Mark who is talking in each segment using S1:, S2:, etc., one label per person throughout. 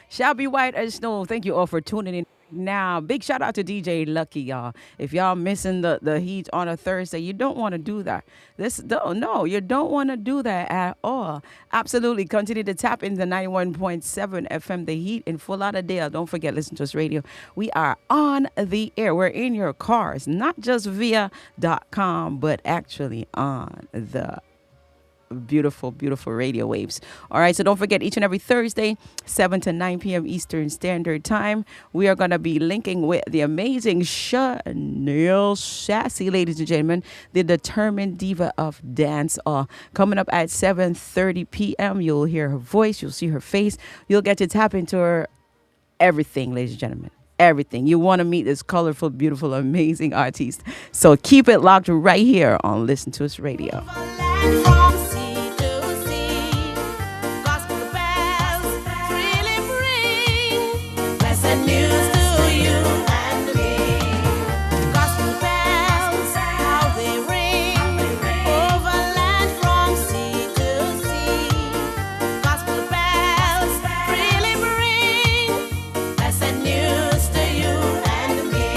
S1: Shall be white as snow. Thank you all for tuning in. Now, big shout out to DJ Lucky, y'all. If y'all missing the heat on a Thursday, you don't want to do that. No, you don't want to do that at all. Absolutely. Continue to tap into 91.7 FM, the heat in full out of Dale. Don't forget, listen to us radio. We are on the air. We're in your cars, not just via.com, but actually on the beautiful, beautiful radio waves. All right, so don't forget, each and every Thursday, 7 to 9 p.m. Eastern Standard Time, we are going to be linking with the amazing Shuneal Sassy, ladies and gentlemen, the determined diva of dance. Coming up at 7:30 p.m., you'll hear her voice, you'll see her face, you'll get to tap into her everything, ladies and gentlemen. Everything. You want to meet this colorful, beautiful, amazing artist. So keep it locked right here on Listen to Us Radio.
S2: From sea to sea, gospel bells really bring blessed news to you and me. Gospel bells, how they ring over land from sea to sea. Gospel bells really bring blessed news to you and me.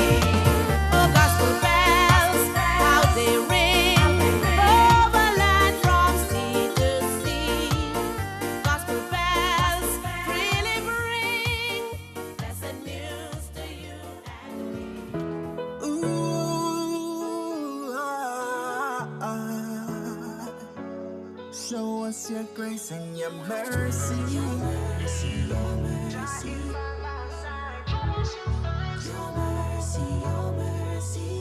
S2: Oh, gospel bells, how they ring over land from sea to sea. Gospel bells really bring blessed news to you and me.
S3: Ooh, show us your grace and your mercy. Your mercy, your mercy. Your mercy, your mercy.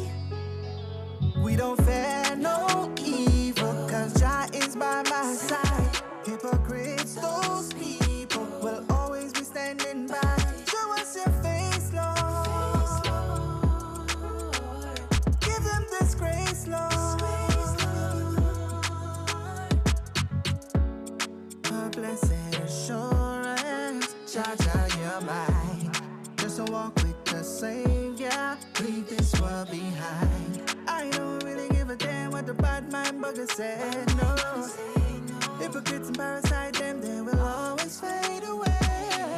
S3: We don't fear no evil, cause Jah is by my side. Hypocrites, those people will always be standing by. Show us your face, Lord. Give them this grace, Lord. A blessed assurance, Jah, Jah, you're mine. Just to walk with the Savior, leave this world behind. I don't really give a damn what the bad man bugger said, no. Hypocrites and parasites, them, they will always fade away.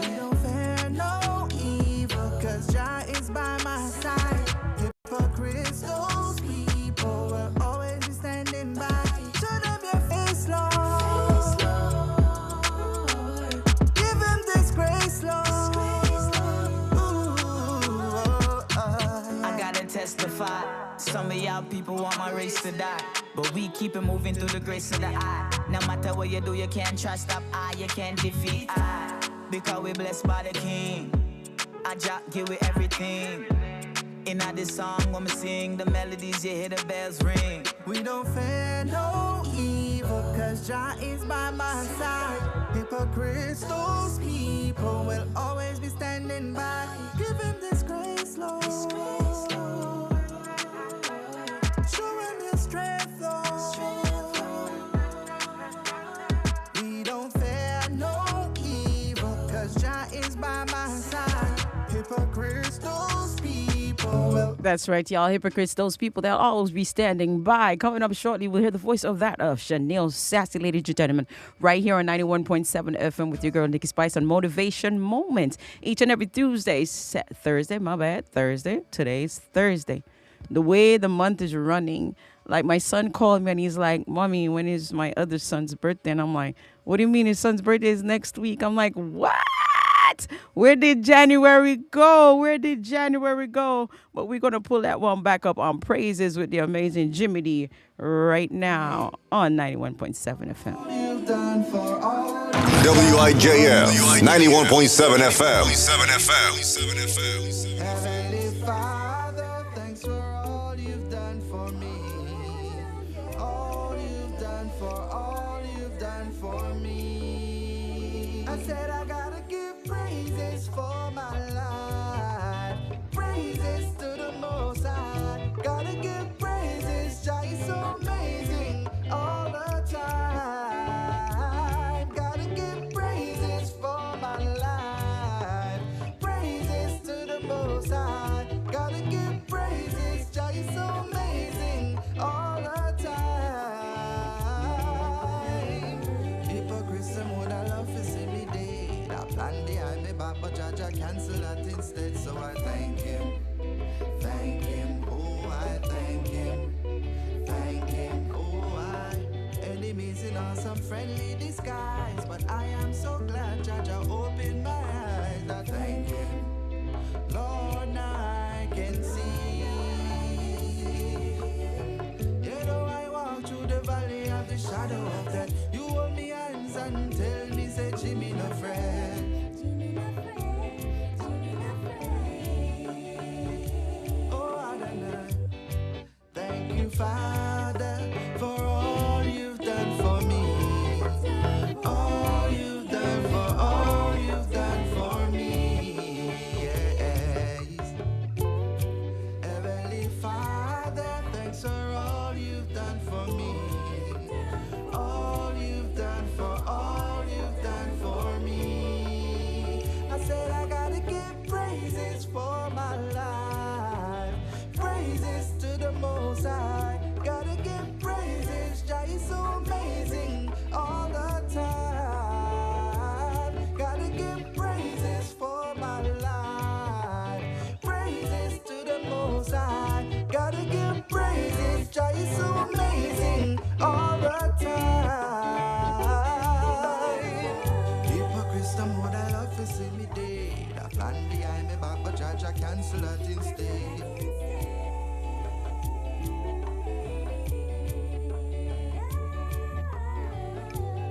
S3: We don't fear no evil, cause Jah is by my side. Hypocrites, those people will always be standing by. Show them your face, Lord. Give them this grace, Lord.
S4: I gotta testify. Some of y'all people want my race to die, but we keep it moving through the grace of the eye. No matter what you do, you can't try stop I, you can't defeat I, because we blessed by the King. I just give it everything. In this song, when we sing the melodies, you hear the bells ring.
S3: We don't fear no evil, cause Jah is by my side. Hypocrites, those people will always be standing by. Give him this grace, Lord. Show him your strength, Lord. We don't fear no evil, cause Jah is by my side. Hypocrites, those people will.
S1: That's right, y'all. Hypocrites, those people, they'll always be standing by. Coming up shortly, we'll hear the voice of that of Shuneal Sassy, ladies and gentlemen, right here on 91.7 FM with your girl, Nikki Spice, on Motivation Moments. Each and every Thursday. Thursday. Today's Thursday. The way the month is running, like my son called me and he's like, Mommy, when is my other son's birthday? And I'm like, what do you mean his son's birthday is next week? I'm like, what? Where did January go? But we're going to pull that one back up on Praises with the amazing Jimmy D right now on 91.7 FM.
S5: WIJL 91.7 FM.
S3: Heavenly Father, thanks for all you've done for me. All you've done for me. I said I gotta give praises for my life. Praises to the Most High. Gotta give praises, Jah is so amazing all the time. Gotta give praises for my life. Praises to the Most High. Gotta give praises, Jah is so amazing all the time. Hypocrites, them would I love to see me dead. I plan the me back, but Jaja cancel that instead. So I thank him, oh I thank him, oh I. Enemies in awesome friendly disguise, but I am so glad Jaja opened my eyes. I thank him, Lord, now I can see. You know I walk through the valley of the shadow of death. You hold me hands and tell me, say Jimmy no friend. Oh Adonai, thank you Father for all you've done for me. All you've done for me. Yes. Heavenly Father, thanks for all you've done for me. All you've done for me. I said I gotta give praises for my life. Praises to the Most High. Gotta give praises, Jah is so amazing all the time. Gotta give praises for my life. Praises to the Most High. Gotta give praises, Jah is so amazing all the time. Hypocrites, the more I love to see me dead. I plan behind me back, but Jah cancel that instead.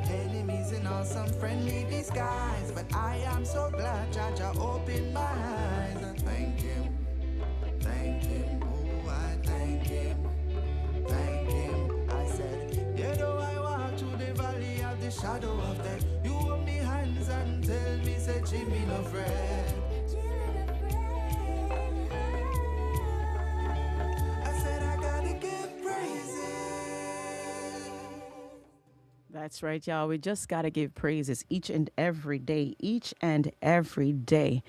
S3: Enemies in awesome friendly disguise, but I am so glad Jaja opened my eyes. I thank him, oh I thank him. I said, you know I walk through the valley of the shadow of death. You hold me hands and tell me, say Jimmy no friend. I said I gotta give praises.
S1: That's right, y'all. We just got to give praises each and every day, each and every day.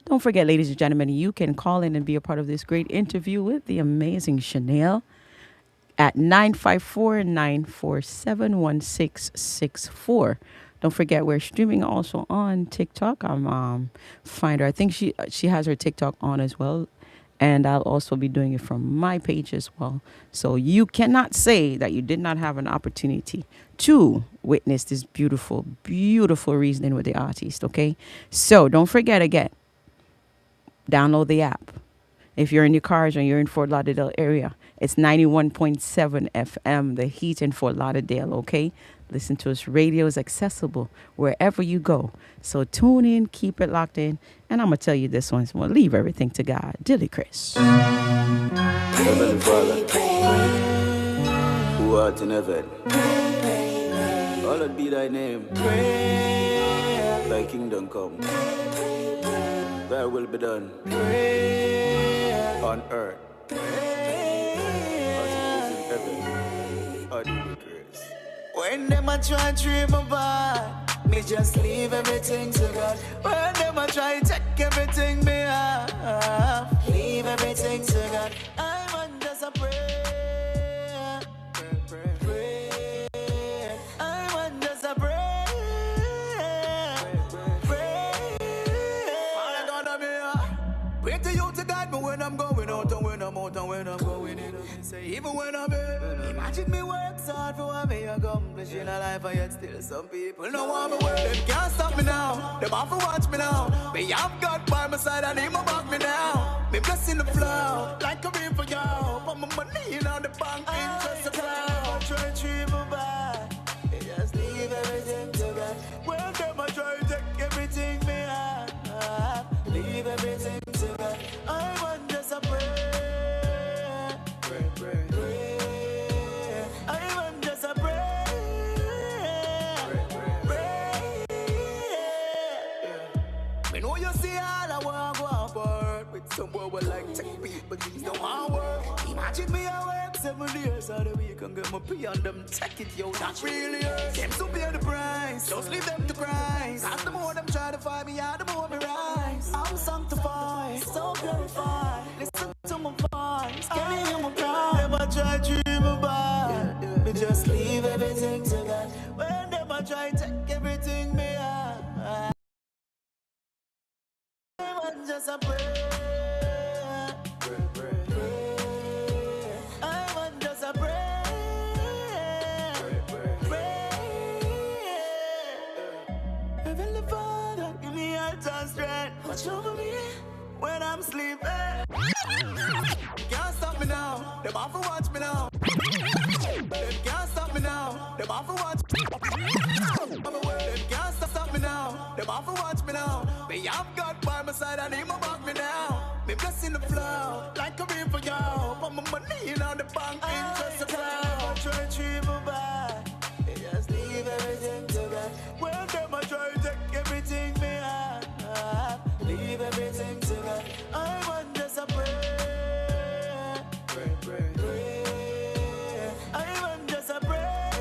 S1: Don't forget, ladies and gentlemen, you can call in and be a part of this great interview with the amazing Shuneal at 954-947-1664. Don't forget, we're streaming also on TikTok. Find her. I think she has her TikTok on as well. And I'll also be doing it from my page as well. So you cannot say that you did not have an opportunity to witness this beautiful, beautiful reasoning with the artist, okay? So don't forget again, download the app. If you're in your cars or you're in Fort Lauderdale area, it's 91.7 FM, the heat in Fort Lauderdale, okay? Listen to us. Radio is accessible wherever you go. So tune in, keep it locked in. And I'm going to tell you this one. So we'll leave everything to God. Dilly Chris.
S6: Heavenly Father, who art in heaven, hallowed be thy name. Thy kingdom come. Thy will be done on earth as it is in heaven. Dilly Chris.
S4: When them a try dream about, me just leave everything to God. When them a try take everything me have, leave everything to God. I'm on just a prayer, pray. I'm on just a prayer, pray. All I gonna be pray to you to guide me when I'm going out and when I'm out and when I'm going in. Say even when I'm in, imagine me work so hard for what me accomplish in a life, and yet still some people know want me work. Them can't stop me now, them have to watch me now. Me have God by my side and him back me now. Me blessing the flow, like a river, yo. Put my money in on the bank, interest the flow. Try to dream about, they just leave everything to God. When them I try to take everything me have, leave everything to God. I want just a prayer. I want just a prayer. Me know you see all I want to go on board with some boy will like take people, these don't want work. Imagine me I work 7 days out of the week and get my pay on them, take it, yo, that really hurts. Them to pay the price, just leave them to price. And the more them try to find me out, the more me rise. I'm sanctified, so purified. Listen to my voice, can you hear my cry? Never try to dream about, me just leave everything to God. When them I try to take everything me
S3: want just a prayer. I want just a prayer. Heavenly Father, give me health and strength. Watch over me when I'm sleeping. Can't stop me now. Them off to watch me now. Them can't stop me now. Them off to watch me. Them can't stop me now. Them off to watch me now. Me have God by my side and him about me now. Me blessing the flow like a river, yo. Put my money in on the bank, interest the crowd. Try to treat me bad. They just leave everything to God. When them I try to take everything me have, leave everything to God. I want just a prayer. Pray. I want just a prayer.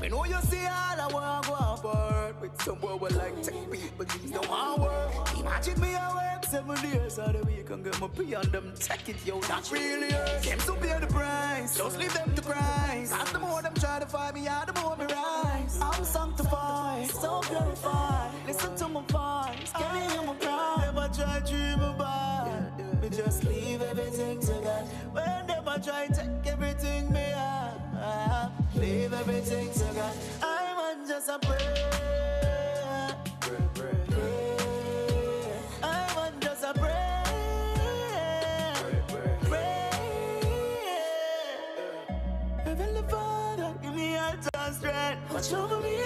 S3: Me know you see all I want to go on board with some boy would like take people, these don't want work. Imagine me I work 7 days out of the week and get my pay on them, take it, yo, that really hurts. Them to pay the price, just leave them to price. As the more them try to find me out, the more me rise. I'm sanctified, so purified. Listen to my voice, can you hear my cry? Never try to dream about. Me just leave everything to God. When never try to take everything me have, leave everything to God. I want just a prayer. I want just a prayer. Heavenly Father, give me health and strength. Watch over me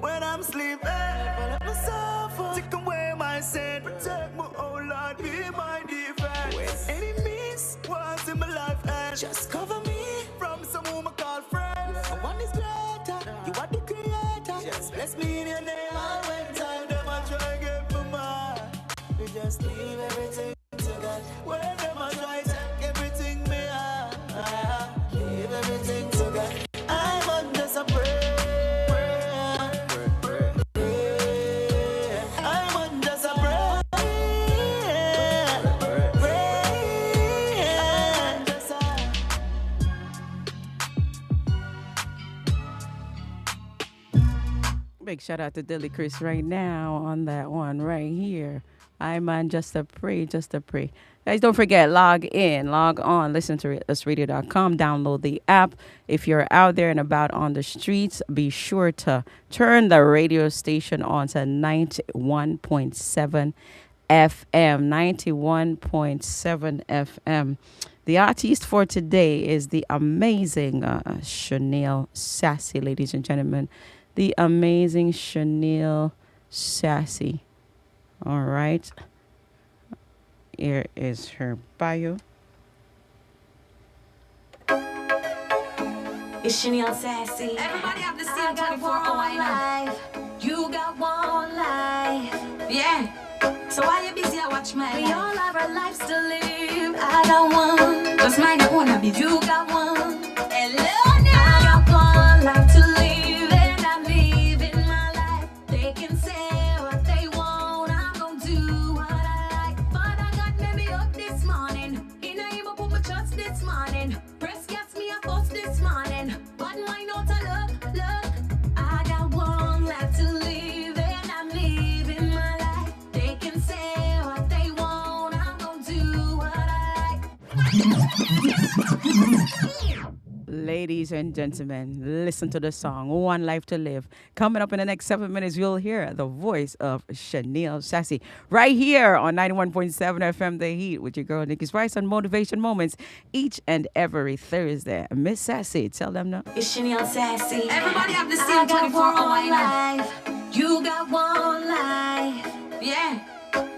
S3: when I'm sleeping. Never let me suffer. Take away my sin. Protect me, oh Lord, be my defense. When enemies want in my life end, just cover me from some whom I call friends. No one is greater, you are the creator. Just bless me in your name. I when time them I try get for mine. We just leave everything to God. When them I try take everything me have, leave everything to God. I want just a prayer. I want just a prayer.
S1: Big shout out to Dilly Chris right now on that one right here. I man, just a pray, just a pray. Guys, don't forget, log on, listen to usradio.com, download the app. If you're out there and about on the streets, be sure to turn the radio station on to 91.7 FM. 91.7 FM. The artist for today is the amazing Shuneal Sassy, ladies and gentlemen. The amazing Shuneal Sassy. All right. Here is her bio.
S7: It's Shuneal Sassy. Everybody have the same 24-hour life. You got one life. Yeah. So while you're busy, I watch my life. We all have our lives to live. I got one. Just mine, I wanna be. You got one. Hello now. I got one life to live, and I'm living my life. They can say what they want. I'm gonna do what I like. Father God made me up this morning. In a him, I put my trust this morning. Press gas me a post this morning. But mine out of luck. I got one life to live, and I'm living my life. They can say what they want. I'm gonna do what I like.
S1: Ladies and gentlemen, listen to the song, One Life to Live. Coming up in the next 7 minutes, you'll hear the voice of Shuneal Sassy right here on 91.7 FM The Heat with your girl, Nikki Spice, on Motivation Moments each and every Thursday. Miss Sassy, tell them now.
S7: It's Shuneal Sassy. Everybody have the same 24-hour life. You got one life. Yeah.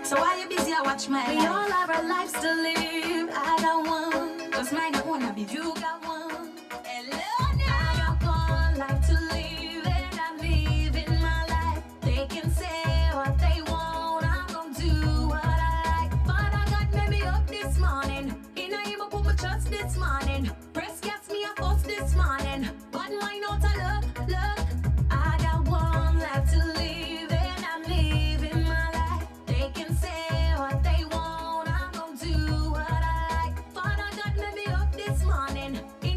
S7: So while you're busy, I watch my life. We all have our lives to live. I got one. Just mine, I wanna be. You got one. Hello now. I got one life to live, and I'm living my life. They can say what they want. I'm gonna do what I like. Father God made me up this morning. In a him, I put my trust this morning. Press gas me a post this morning. But mine out of luck. I got one life to live, and I'm living my life. They can say what they want. I'm gonna do what I like. Father God made me up this morning. In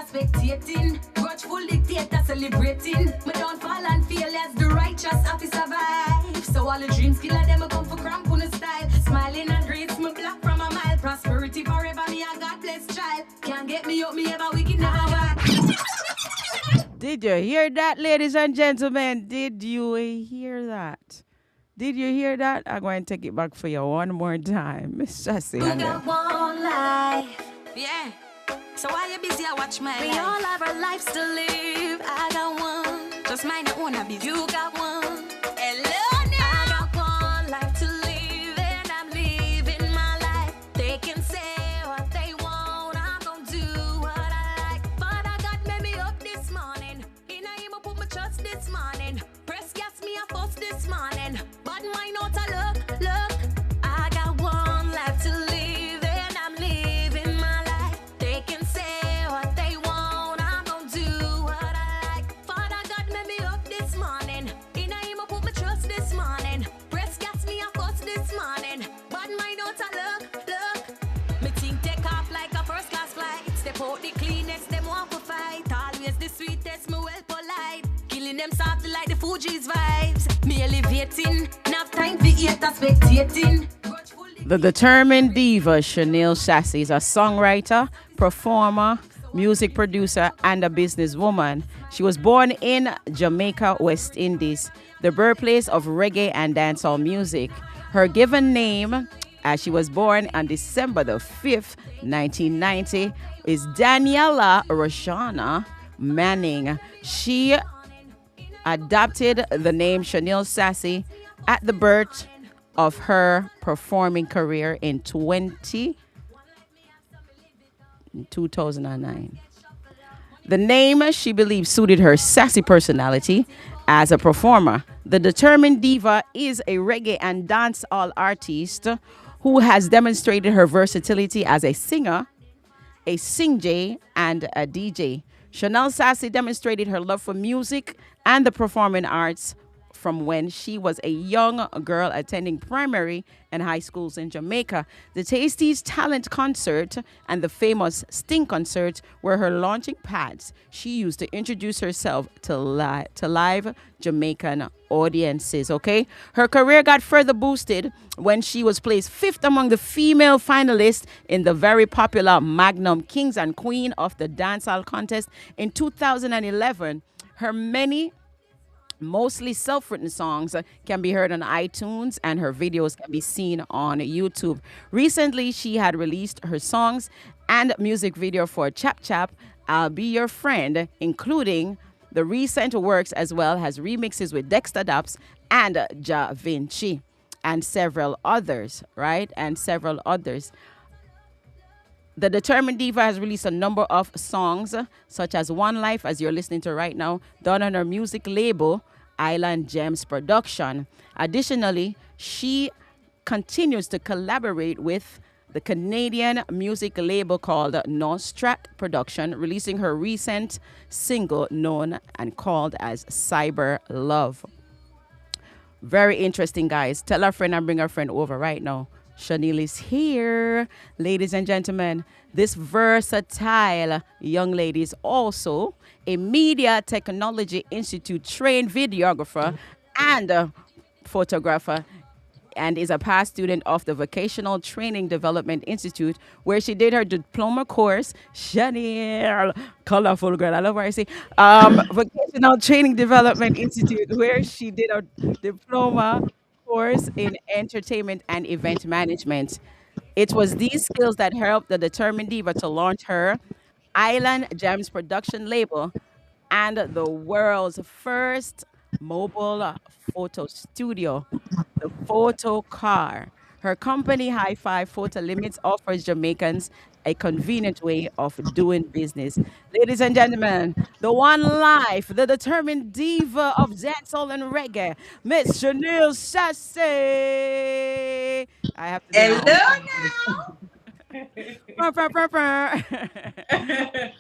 S7: spectating. Grudgeful dictator celebrating. Me don't fall and fail as the righteous have to survive. So all the dreams killer them a come for cramp on the style. Smiling and greets me black from a mile. Prosperity forever me a God bless child. Can't get me up me ever wicked never wild.
S1: Did you hear that, ladies and gentlemen? Did you hear that? Did you hear that? I'm going to take it back for you one more time. Miss Sassy.
S7: You got one life, yeah. So why you busy? I watch my life. We all have our lives to live. I got one. Just mind your own business. You got one. Hello now. I got one life to live, and I'm living my life. They can say what they want. I'm gonna do what I like. But I got made me up this morning. In a him, I put my trust this morning. Press gas me a fuss this morning. But why not a look? I got one life to live, and I'm living my life. They can say what they want. I'm gonna do what I like. Father God made me up this morning. In a him, I put my trust this morning. Press gas me a fuss this morning. But why not a look? Me think take off like a first class flight. Step out the cleanest, them want to fight. Always the sweetest, me well polite. Killing them softly like the Fuji's vibes. Me elevating, enough time for eat a spectating.
S1: The determined diva Shuneal Sassy is a songwriter, performer, music producer, and a businesswoman. She was born in Jamaica, West Indies, the birthplace of reggae and dancehall music. Her given name, as she was born on December the 5th, 1990, is Daniela Roshana Manning. She adopted the name Shuneal Sassy at the birth of her performing career in 2009. The name she believes suited her sassy personality as a performer. The determined diva is a reggae and dancehall artist who has demonstrated her versatility as a singer, a sing-jay, and a DJ. Shuneal Sassy demonstrated her love for music and the performing arts from when she was a young girl attending primary and high schools in Jamaica. The Tasty's Talent Concert and the famous Sting Concert were her launching pads she used to introduce herself to live Jamaican audiences, okay? Her career got further boosted when she was placed fifth among the female finalists in the very popular Magnum Kings and Queen of the Dancehall contest in 2011. Her mostly self-written songs can be heard on iTunes, and her videos can be seen on YouTube. Recently, she had released her songs and music video for Chap Chap, I'll Be Your Friend, including the recent works as well as remixes with Dexter Daps and Ja Vinci and several others, right? And several others. The Determined Diva has released a number of songs, such as One Life, as you're listening to right now, done on her music label, Island Gems Production. Additionally, she continues to collaborate with the Canadian music label called Nostrat Production, releasing her recent single known and called as Cyber Love. Very interesting, guys. Tell a friend and bring a friend over right now. Shuneal is here. Ladies and gentlemen, this versatile young lady is also a Media Technology Institute trained videographer and photographer, and is a past student of the Vocational Training Development Institute, where she did her diploma course. Shuneal, colorful girl, I love what I say. Vocational Training Development Institute, where she did her diploma course in entertainment and event management. It was these skills that helped the Determined Diva to launch her Island Gems production label and the world's first mobile photo studio, the Photo Car. Her company, High Five Photo Limits, offers Jamaicans a convenient way of doing business. Ladies and gentlemen, the one life, the determined diva of dancehall and reggae, Miss Shuneal Sassy. I have to do my own
S8: Hello
S1: thing.
S8: now.
S1: Brr, brr, brr, brr.
S8: What a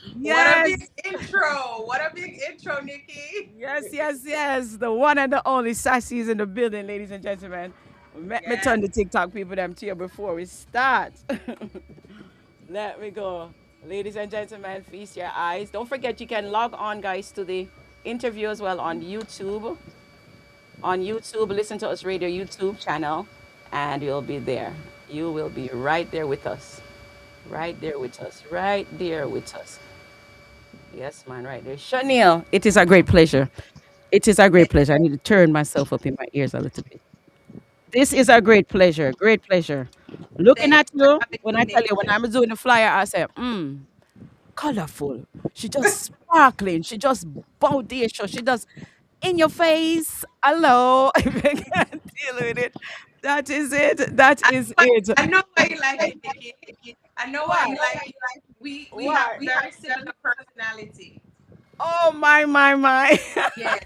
S8: big
S1: Yes.
S8: intro. What a big intro, Nikki.
S1: Yes, yes, yes. The one and the only Sassy is in the building, ladies and gentlemen. Let me
S8: Yes.
S1: turn the TikTok people them to you before we start. Let me go. Ladies and gentlemen, feast your eyes. Don't forget you can log on, guys, to the interview as well on YouTube. On YouTube, listen to us radio YouTube channel, and you'll be there. You will be right there with us. Right there with us. Right there with us. Yes, man, right there. Shuneal, it is a great pleasure. It is a great pleasure. I need to turn myself up in my ears a little bit. This is a great pleasure. Great pleasure. Looking
S8: Thank
S1: at
S8: you for
S1: you,
S8: having
S1: when
S8: me,
S1: I tell you, when
S8: Nikki.
S1: I'm doing the flyer, I say, colorful. She just sparkling. She just bodacious. She just in your face. Hello. If you can't deal with it. That is it. That
S8: I
S1: is
S8: know,
S1: it.
S8: I know why you like it, Nikki. I know why
S1: Why?
S8: you like it. We have
S1: Why?
S8: very similar personality.
S1: Oh my.
S8: Yeah.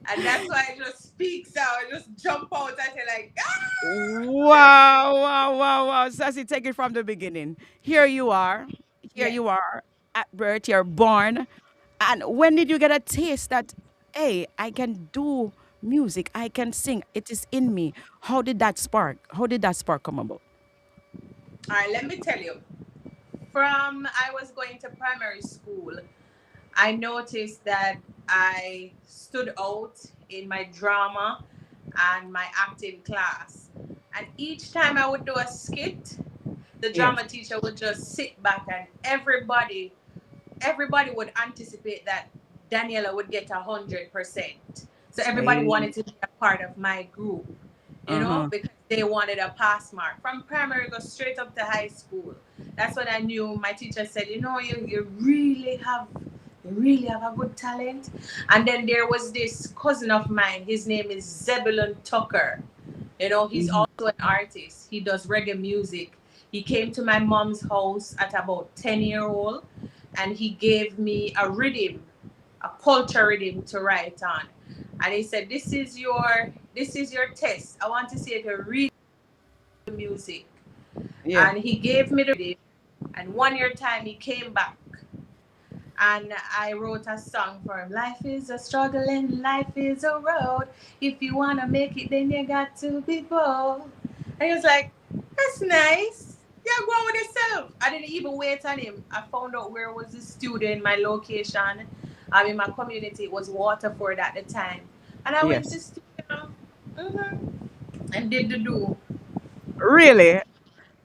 S8: And that's why it just speaks out, it just jump out and you're like, ah!
S1: Wow. Sassy, take it from the beginning. Here you are. Here
S8: Yes.
S1: you are at birth. You're born. And when did you get a taste that, hey, I can do music, I can sing, it is in me? How did that spark? How did that spark come about?
S8: All right, let me tell you. From I was going to primary school, I noticed that I stood out in my drama and my acting class. And each time I would do a skit, the
S1: Yes.
S8: drama teacher would just sit back and everybody would anticipate that Daniela would get 100%. So everybody
S1: Hey.
S8: wanted to be a part of my group,
S1: Uh-huh.
S8: because they wanted a pass mark. From primary, go straight up to high school. That's when I knew my teacher said, you really have a good talent. And then there was this cousin of mine. His name is Zebulon Tucker. He's
S1: Mhm.
S8: also an artist. He does reggae music. He came to my mom's house at about 10-year old and he gave me a rhythm, a culture rhythm to write on. And he said, this is your test. I want to see if you read music.
S1: Yeah.
S8: And he gave me the rhythm. And 1 year time he came back and I wrote a song for him. Life is a struggle and life is a road. If you wanna make it, then you got to be bold. And he was like, "That's nice. Yeah, go on with yourself." I didn't even wait on him. I found out where was the studio in my location. In my community, it was Waterford at the time, and I went to
S1: Yes.
S8: studio, and did the do.
S1: Really?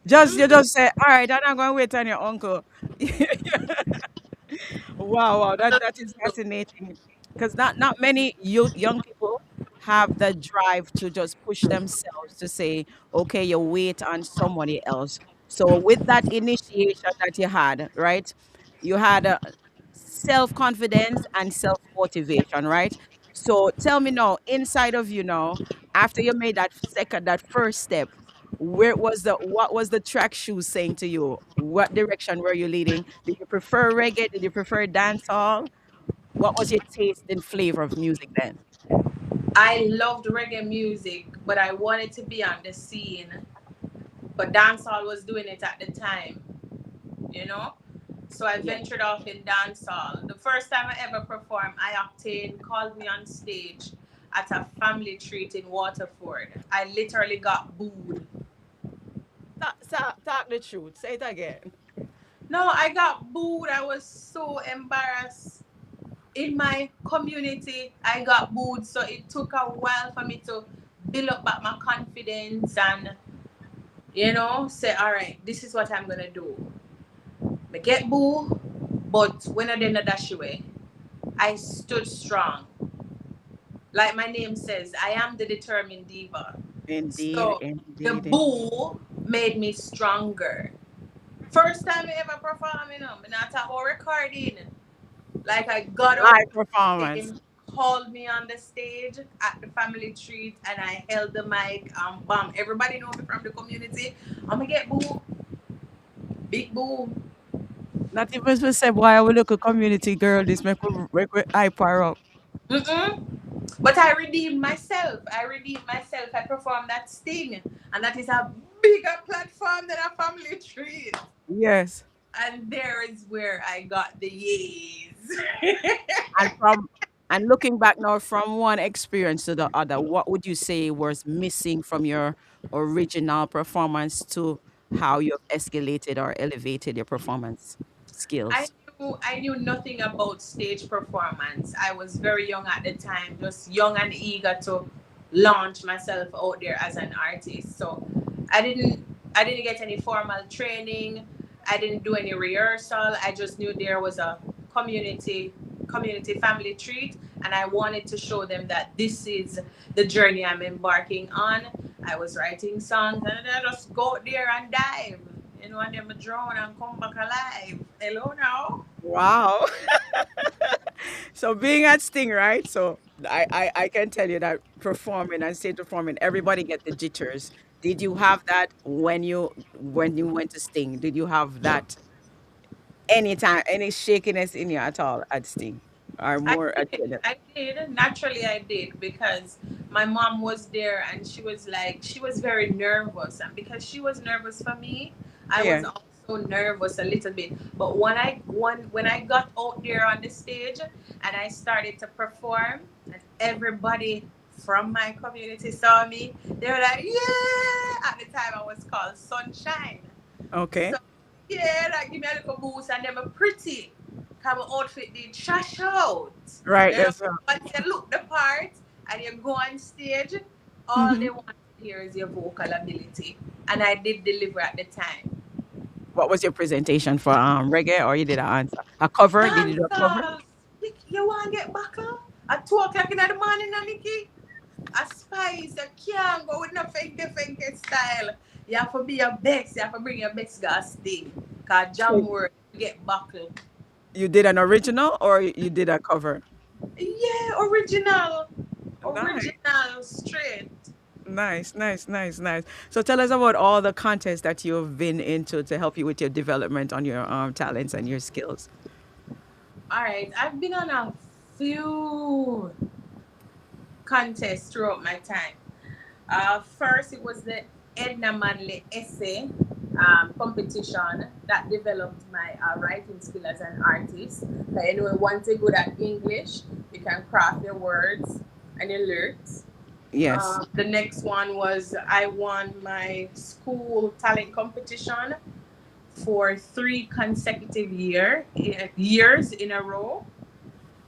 S1: Just you
S8: hmm
S1: just say, all right, I'm not going to wait on your uncle. Wow, that is fascinating because not many young people have the drive to just push themselves to say, okay, you wait on somebody else. So with that initiation that you had, right? You had self confidence and self motivation, right? So tell me now, inside of you now, after you made that first step, what was the track shoes saying to you? What direction were you leading? Did you prefer reggae? Did you prefer dancehall? What was your taste and flavor of music then?
S8: I loved reggae music, but I wanted to be on the scene. But dancehall was doing it at the time, you know. So I
S1: Yeah.
S8: ventured off in dancehall. The first time I ever performed, I Octane called me on stage at a family treat in Waterford. I literally got booed.
S1: Talk the truth. Say it again.
S8: No, I got booed. I was so embarrassed. In my community, I got booed. So it took a while for me to build up back my confidence and, say, all right, this is what I'm going to do. I get booed, but when I didn't dash away, I stood strong. Like my name says, I am the determined diva.
S1: Indeed,
S8: So the
S1: indeed.
S8: boo made me stronger. First time I ever perform, me not talk about recording. Like I got up,
S1: Live performance.
S8: they called me on the stage at the family treat, and I held the mic and bam. Everybody know me from the community. I'ma get boo, big boo.
S1: Not even to say, boy, I will look a community girl, this make we hype her up.
S8: Mm-mm. But I redeemed myself. I performed that sting, and that is a bigger platform than a family treat.
S1: Yes.
S8: And there is where I got the yeas.
S1: And looking back now from one experience to the other, what would you say was missing from your original performance to how you've escalated or elevated your performance
S8: I
S1: skills?
S8: I knew nothing about stage performance. I was very young at the time, just young and eager to launch myself out there as an artist. So I didn't I didn't get any formal training. I didn't do any rehearsal. I just knew there was a community community family treat, and I wanted to show them that this is the journey I'm embarking on. I was writing songs and I just go out there and dive. You know, and then I drown and come back alive. Hello now.
S1: Wow. So being at Sting, right? So I can tell you that performing and stage performing, everybody get the jitters. Did you have that when you went to Sting? Did you have that anytime, any shakiness in you at all at Sting? Or
S8: I
S1: more at
S8: did.
S1: the
S8: I did. Naturally, I did because my mom was there and she was very nervous. And because she was nervous for me, I was
S1: yeah.
S8: also nervous a little bit. But when I got out there on the stage and I started to perform, and everybody from my community saw me, they were like, yeah! At the time, I was called Sunshine.
S1: Okay.
S8: So yeah, that give me a little boost and them are pretty. Cause my outfit did trash out.
S1: Right.
S8: You know,
S1: That's
S8: once you look the part and you go on stage, all
S1: Mhm.
S8: they want to hear is your vocal ability. And I did deliver at the time.
S1: What was your presentation for reggae, or you did an answer? A cover? Did you do a cover?
S8: Dancers! You want to get back up? At 2 o'clock in the morning, Nikki? A spice, you can't go with no funky style. You have to be your best. You have to bring your best gas thing. Because jam
S1: So
S8: work, you get buckled.
S1: you did an original or you did a cover?
S8: Yeah, original.
S1: Nice.
S8: Original, straight.
S1: Nice, nice, nice, nice. So tell us about all the contests that you've been into to help you with your development on your talents and your skills.
S8: All right, I've been on a few contests throughout my time. First, it was the Edna Manley essay competition that developed my writing skill as an artist. Like, you know, once you're good at English, you can craft your words and your lyrics.
S1: Yes.
S8: The next one was I won my school talent competition for 3 consecutive years in a row,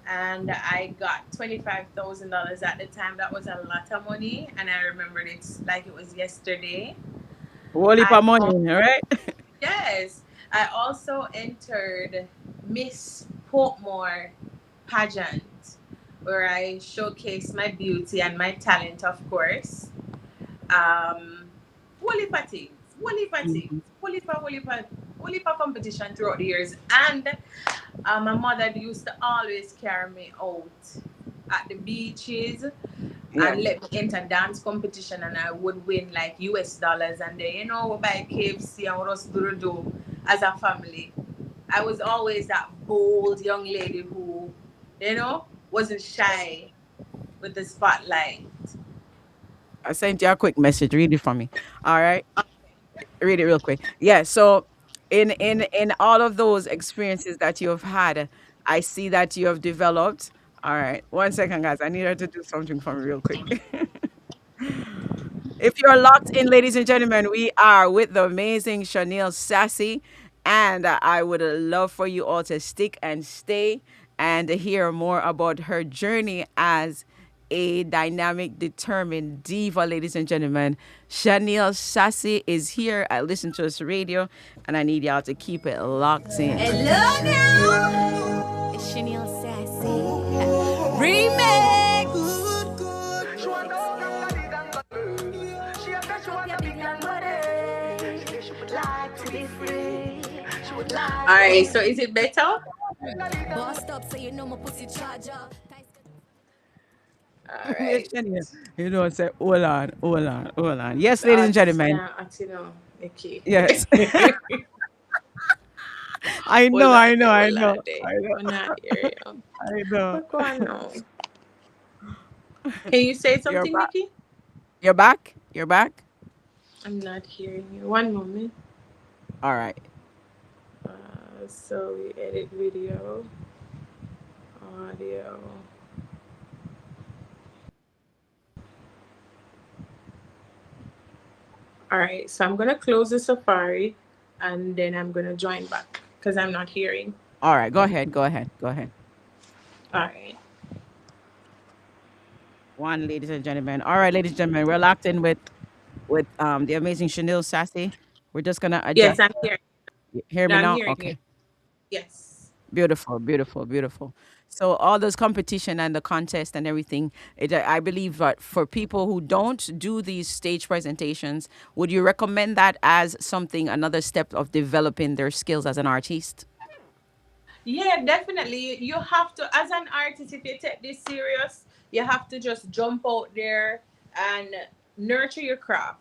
S8: and I got $25,000 at the time. That was a lot of money, and I remembered it like it was yesterday.
S1: Whole heap
S8: I
S1: of money, right?
S8: Yes, I also entered Miss Portmore pageant, where I showcased my beauty and my talent, of course. um, whole heap of things, whole heap of things,
S1: Mhm.
S8: whole heap of competition throughout the years. And my mother used to always carry me out at the beaches
S1: Yeah.
S8: and let me enter dance competition, and I would win like US dollars. And then, you know, we buy KFC and what else do as a family. I was always that bold young lady who, you know, wasn't shy with the spotlight.
S1: I sent you a quick message. Read it for me. All right. Read it real quick. Yeah. So in all of those experiences that you have had, I see that you have developed. All right. 1 second, guys. I need her to do something for me real quick. If you're locked in, ladies and gentlemen, we are with the amazing Shuneal Sassy, and I would love for you all to stick and stay and hear more about her journey as a dynamic, determined diva, ladies and gentlemen. Shuneal Sassy is here at Listen to Us Radio, and I need y'all to keep it locked in.
S7: Hello now. It's Shuneal Sassy. Remix.
S8: All right, so is it better?
S7: Bossed up, so you know my pussy charger.
S8: All
S1: Wait,
S8: right.
S1: Shuneal. You know, say, hold on, hold on, hold on. Yes,
S8: The
S1: ladies and
S8: artist
S1: gentlemen.
S8: can't act, you know, Nikki.
S1: Yes.
S8: Hold on there,
S1: I
S8: hold on
S1: know,
S8: there.
S1: I know,
S8: We're not here, yo.
S1: I know.
S8: What's going on? Can you say
S1: You're
S8: something,
S1: back.
S8: Nikki?
S1: You're back. You're back.
S8: I'm not hearing you. One moment.
S1: All right.
S8: So we edit video, audio. All right, so I'm gonna close the Safari, and then I'm gonna join back because I'm not hearing.
S1: All right, go ahead, go ahead, go ahead.
S8: All right.
S1: One, ladies and gentlemen. All right, ladies and gentlemen, we're locked in with the amazing Shuneal Sassy. We're just gonna
S8: Yes,
S1: adjust.
S8: I'm hearing.
S1: Hear
S8: No,
S1: me
S8: I'm
S1: now?
S8: hearing you.
S1: Okay.
S8: Yes.
S1: Beautiful, beautiful, beautiful. So all those competition and the contest and everything, I believe that for people who don't do these stage presentations, would you recommend that as something, another step of developing their skills as an artist?
S8: Yeah, definitely. You have to, as an artist, if you take this serious, you have to just jump out there and nurture your craft.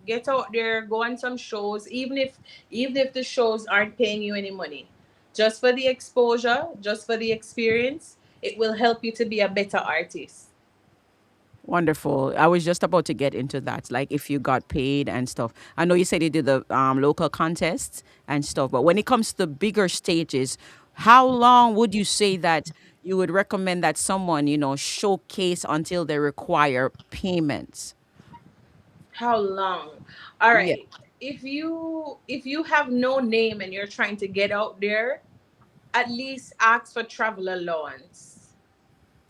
S8: Get out there, go on some shows, even if the shows aren't paying you any money. Just for the exposure, just for the experience, it will help you to be a better artist.
S1: Wonderful. I was just about to get into that. Like if you got paid and stuff. I know you said you did the local contests and stuff, but when it comes to the bigger stages, how long would you say that you would recommend that someone, showcase until they require payments?
S8: How long? All
S1: Yeah.
S8: right. If you have no name and you're trying to get out there, at least ask for travel allowance.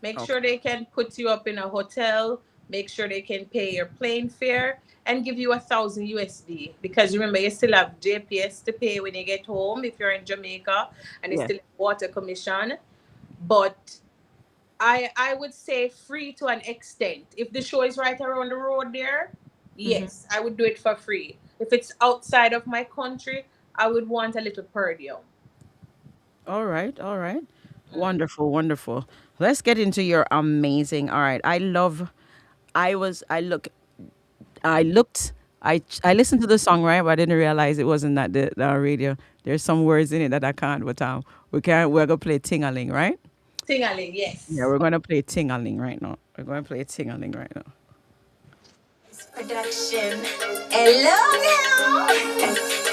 S8: Make
S1: Okay.
S8: sure they can put you up in a hotel. Make sure they can pay your plane fare and give you 1,000 USD. Because remember, you still have JPS to pay when you get home if you're in Jamaica, and it's
S1: Yeah.
S8: still water commission. But I would say free to an extent. If the show is right around the road there, yes, I would do it for free. If it's outside of my country, I would want a little per diem.
S1: All right, all right. Wonderful, wonderful. Let's get into your amazing. All right. I was I looked I listened to the song, right, but I didn't realize it wasn't that the radio. There's some words in it that I can't, but we're gonna play Tingaling, right?
S8: Tingaling,
S1: Yeah,
S8: yes.
S1: we're gonna play Tingaling right now. We're gonna play Tingaling right now.
S7: Production. Hello now.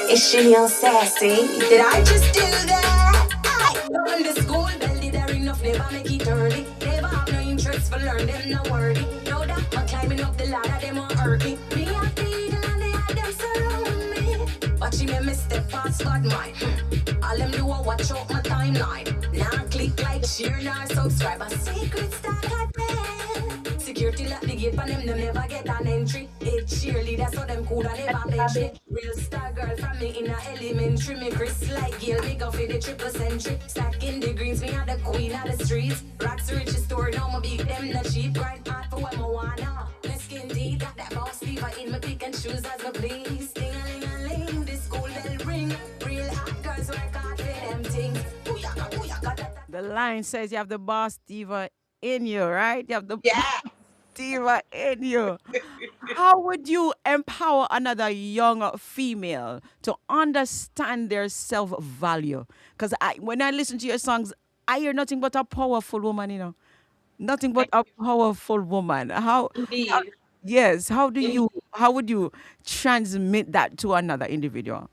S7: It's Shuneal Sassy. Did I just do that? I go in the school, bell did I ring off, never make it early. Never have no interest for learn them, no worry. No that I'm climbing up the ladder, them won't hurt me. Me and the eagle and they had them surround me. Watching me step fast, God mine. All them do a watch out my timeline. Now click like, share, now subscribe. A secret star got them. Security lock the gate for them never get an entry. It's cheerleader, so them coulda never bench me. Real star girl from me in a elementary. Me Chris like Gail, me go for the triple century. Stacking the greens, me a the queen of the streets. Rocks rich story, now my beat them not cheap. Grind hard for what I wanna. Let's skin deep, got that boss diva in my pick and choose as my please. Ding-a-ling-a-ling, this school bell ring. Real hot girls work hard for them things. Booyaka, booyaka, da, da.
S1: The line says you have the boss diva in you, right? You have the
S8: Yeah.
S1: diva in you. How would you empower another young female to understand their self value? Because when I listen to your songs, I hear nothing but a powerful woman, nothing but
S8: Thank
S1: a
S8: you.
S1: powerful woman. How
S8: Indeed.
S1: yes,
S8: In-
S1: how would you transmit that to another individual?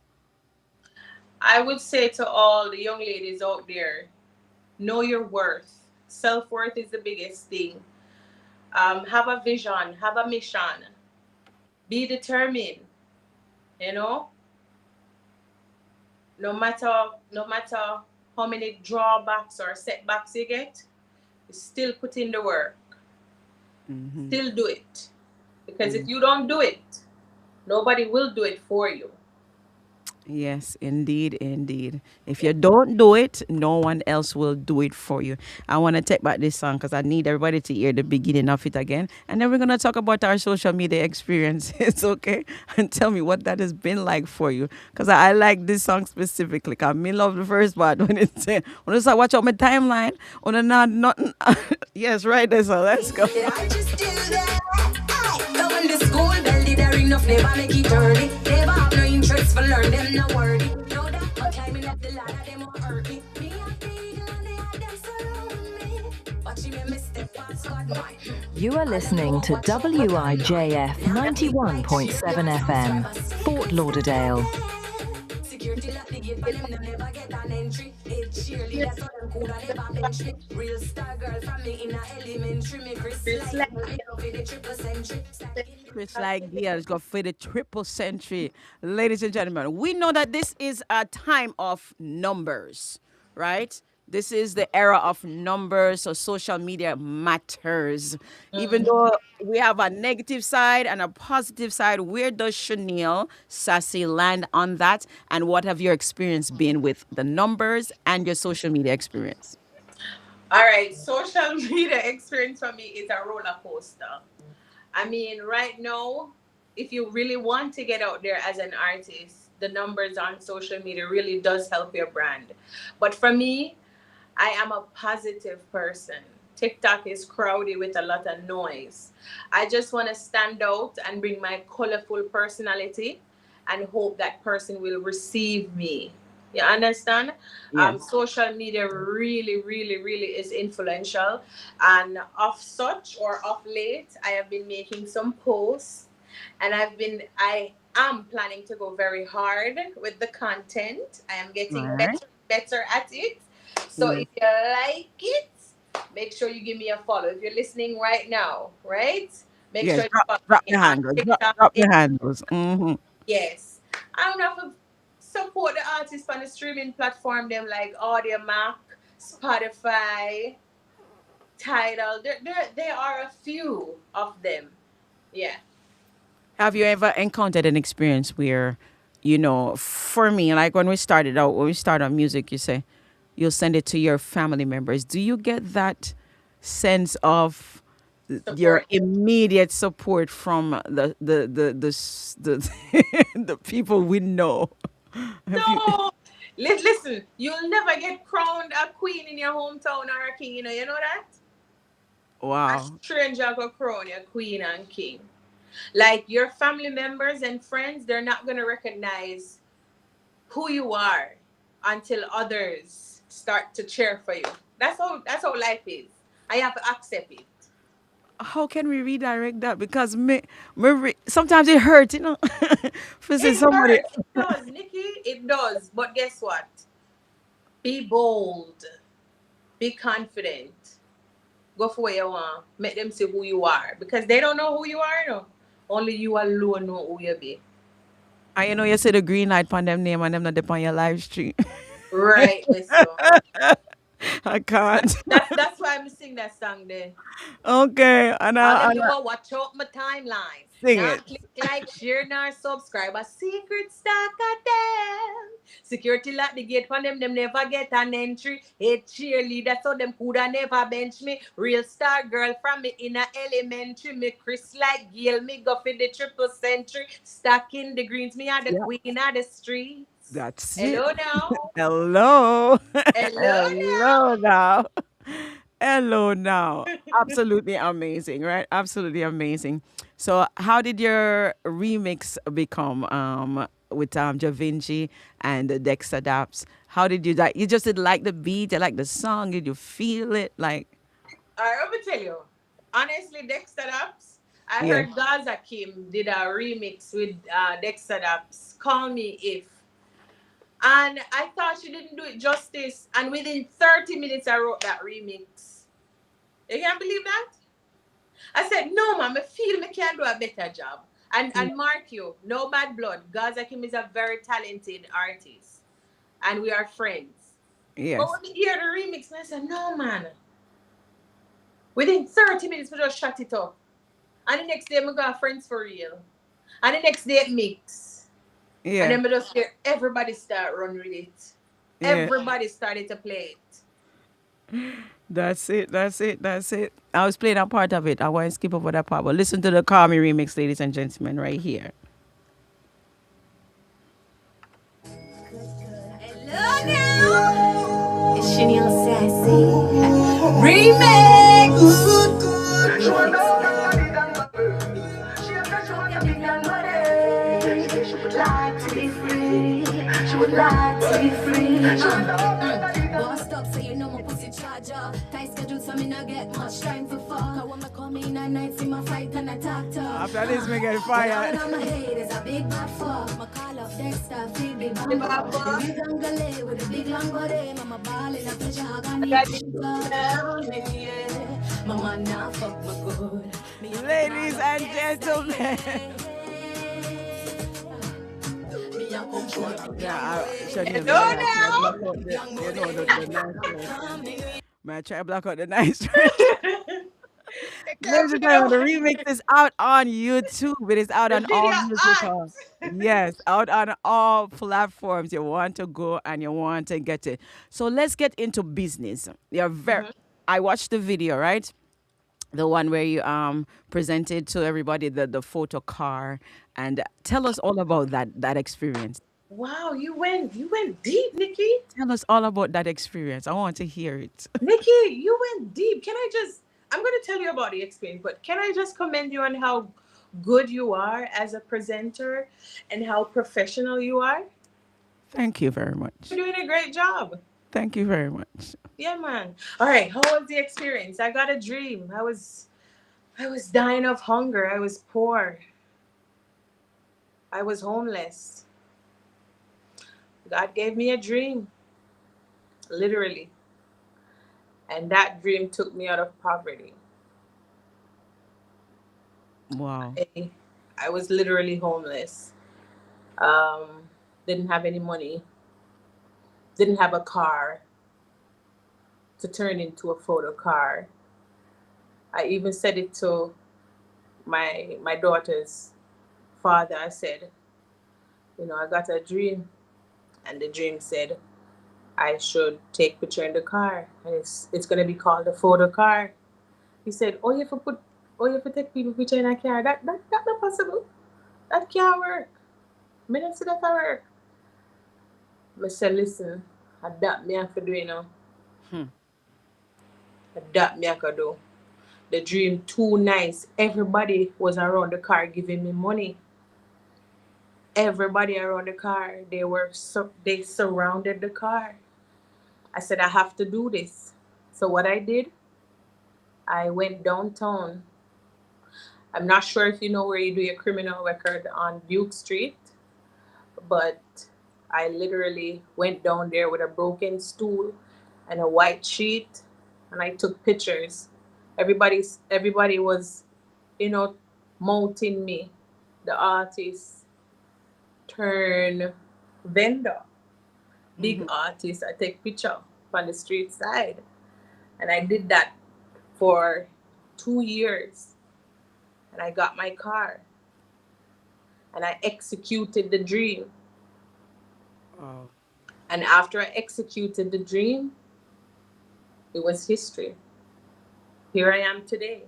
S8: I would say to all the young ladies out there, know your worth. Self worth is the biggest thing. Have a vision, have a mission, be determined. You know, no matter how many drawbacks or setbacks you get, you still put in the work. Still do it. Because if you don't do it, nobody will do it for you.
S1: Yes, indeed, indeed. If you don't do it, no one else will do it for you. I want to take back this song because I need everybody to hear the beginning of it again. And then we're going to talk about our social media experiences, okay? And tell me what that has been like for you. Because I like this song specifically. Because me love the first part when when it's like, watch out my timeline. When I'm not, nothing. Yes, right there, so let's go.
S7: Did I just do that? I go in the school, bell did I ring off, never make it early. Never have no interest for learn them, no worry. No that I'm climbing up the ladder, them won't hurt me. Me and the eagle and they had them surround me. Watching me step fast, God mine.
S9: You are listening to WIJF 91.7 FM, Fort Lauderdale.
S7: Security lock the gate, but them never get an entry. It's cheerleader, so them coulda never bench me. Real star girl from me in a elementary. Me Chris
S8: It's
S7: like
S8: like
S7: me love for the triple century. Stacking
S1: Chris like Gail's got for the triple century. Ladies and gentlemen, we know that this is a time of numbers, right? This is the era of numbers, so social media matters. Even though we have a negative side and a positive side, where does Shuneal Sassy land on that? And what have your experience been with the numbers and your social media experience?
S8: All right, social media experience for me is a roller coaster. I mean, right now, if you really want to get out there as an artist, the numbers on social media really does help your brand. But for me, I am a positive person. TikTok is crowded with a lot of noise. I just want to stand out and bring my colorful personality and hope that person will receive me. You understand?
S1: Yes.
S8: Social media really, really, really is influential. And of such or of late, I have been making some posts and I am planning to go very hard with the content. I am
S1: All
S8: getting
S1: right.
S8: better at it. So
S1: Yes.
S8: if you like it, make sure you give me a follow. If you're listening right now, right? Make
S1: Yes.
S8: sure you
S1: Drop,
S8: follow
S1: drop
S8: me
S1: your
S8: on
S1: handles.
S8: TikTok.
S1: Drop your handles. Hmm.
S8: Yes. I don't have to support the artists on the streaming platform, them like Audio Mac, Spotify, Tidal. There are a few of them. Yeah.
S1: Have you ever encountered an experience where, for me, like when we started out, when we start on music, you say you'll send it to your family members. Do you get that sense of your
S8: Support.
S1: immediate support from the people we know? Have you?
S8: No. Listen, you'll never get crowned a queen in your hometown or a king, you know that? A
S1: Wow.
S8: stranger go crown you queen and king. Like your family members and friends, they're not gonna recognize who you are until others start to cheer for you. That's how life is. I have to accept it.
S1: How can we redirect that? Because sometimes it hurts, For say
S8: It
S1: somebody.
S8: hurts. It does, Nikki. It does. But guess what? Be bold. Be confident. Go for what you want. Make them see who you are. Because they don't know who you are, Only you alone know who you be.
S1: And you see the green light on them name and them not on your live stream.
S8: Right, so
S1: I can't.
S8: that's why I'm sing that song there.
S1: Okay, and
S8: All
S1: I,
S8: them
S1: and
S8: do
S1: I
S8: a watch out my timeline.
S1: sing
S8: Now
S1: it.
S8: click like, share, nor subscribe. A secret stalker them. Security lock the gate for them never get an entry. Hey cheerleader, so them coulda never bench me. Real star girl from me in a elementary. Me Chris like Gail, me go for the triple century. Stacking the greens, me are the
S1: Yeah,
S8: queen of the streets.
S1: that's it.
S8: Hello now.
S1: Hello.
S8: Hello
S1: Hello now. Hello now. Absolutely amazing, right? Absolutely amazing. So, how did your remix become with Da Vinci and the Dexter Daps? How did you like? You just did like the beat, you like the song, did you feel it? Like,
S8: Let me tell you. Honestly, Dexter Daps, I
S1: yeah,
S8: heard Gaza Kim did a remix with Dexter Daps, Call Me If. And I thought she didn't do it justice. And within 30 minutes, I wrote that remix. You can't believe that? I said, no, man, I feel me can do a better job. And mark you, no bad blood. Gaza Kim is a very talented artist. And we are friends. But
S1: yes,
S8: when you hear the remix, I said, no, man. Within 30 minutes, we just shut it up. And the next day, we got friends for real. And the next day, it mix. And
S1: yeah,
S8: then we just hear everybody start run with it.
S1: yeah.
S8: Everybody started to play it.
S1: That's it. That's it. That's it. I was playing a part of it. I want to skip over that part, but listen to the Call Me remix, ladies and gentlemen, right here.
S7: Hello now. It's Shuneal Sassy. Remix. She would like to be free. She would like to be free. Bossed up, so you know my pussy charger. Tight schedule, so me not get much time for fuck. I want me come in at night, see my fight and I talk tough.
S1: After this, me get
S7: All
S1: fired.
S7: on my head is a big bad fuck. My call up Dexter, feed the
S8: The
S7: bamba.
S8: Baba,
S7: The big angale with the big long body. Mama ball in a pleasure, hug and
S8: that
S7: eat
S8: is
S7: pizza. Yeah. Mama now fuck my good.
S1: Ladies and gentlemen. Yeah, Shuneal,
S8: Hello
S1: may I try block out the, the nice version? May I try block out the nice version?
S8: now. Take care of
S1: Ladies and
S8: your
S1: gentlemen, the remix is out on YouTube. It is out
S8: the
S1: on all
S8: video
S1: musical.
S8: art.
S1: Yes, out on all platforms. You want to go and you want to get it. So let's get into business. You're very. I watched the video, right? The one where you presented to everybody the photo car, and tell us all about that experience.
S8: Wow, you went deep, Nikki.
S1: Tell us all about that experience. I want to hear it.
S8: Nikki, you went deep. I'm going to tell you about the experience, but can I just commend you on how good you are as a presenter and how professional you are?
S1: Thank you very much.
S8: You're doing a great job.
S1: Thank you very much.
S8: Yeah, man. All right, how was the experience? I got a dream. I was dying of hunger. I was poor. I was homeless. God gave me a dream, literally. And that dream took me out of poverty.
S1: Wow.
S8: I was literally homeless. Um, didn't have any money. Didn't have a car to turn into a photo car. I even said it to my daughter's father. I said, I got a dream, and the dream said I should take picture in the car, and it's gonna be called a photo car. He said, oh, you have to take people picture in a car. That not possible. That can't work. Me not see that work. I said, listen, adapt me have to do.
S1: Hmm.
S8: Adapt me have to do. The dream too nice. Everybody was around the car giving me money. Everybody around the car, they surrounded the car. I said, I have to do this. So what I did, I went downtown. I'm not sure if you know where you do your criminal record on Duke Street, but I literally went down there with a broken stool and a white sheet, and I took pictures. Everybody was, you know, mounting me. The artist turn vendor, big
S1: Hmm.
S8: artist. I take picture on the street side, and I did that for 2 years, and I got my car, and I executed the dream.
S1: Wow.
S8: And after I executed the dream, it was history. Here I am today.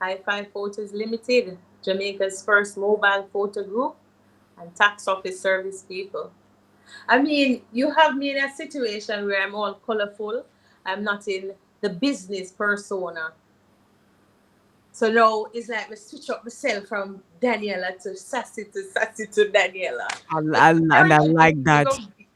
S8: High Five Photos Limited, Jamaica's first mobile photo group, and tax office service people. I mean, you have me in a situation where I'm all colorful. I'm not in the business persona. So now it's like we switch up myself from Daniela to Sassy to Daniela. It's
S1: And
S8: very
S1: I
S8: good.
S1: like that.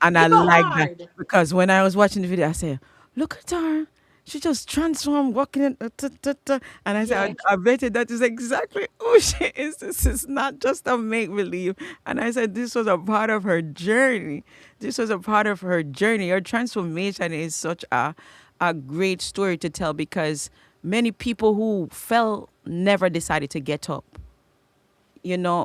S1: And I
S8: You go
S1: like that
S8: hard.
S1: because when I was watching the video, I said, "Look at her. She just transformed, walking in." And I said,
S8: Yeah.
S1: I bet you that is exactly who she is. This is not just a make believe." And I said, "This was a part of her journey. This was a part of her journey. Her transformation is such a great story to tell because many people who fell never decided to get up.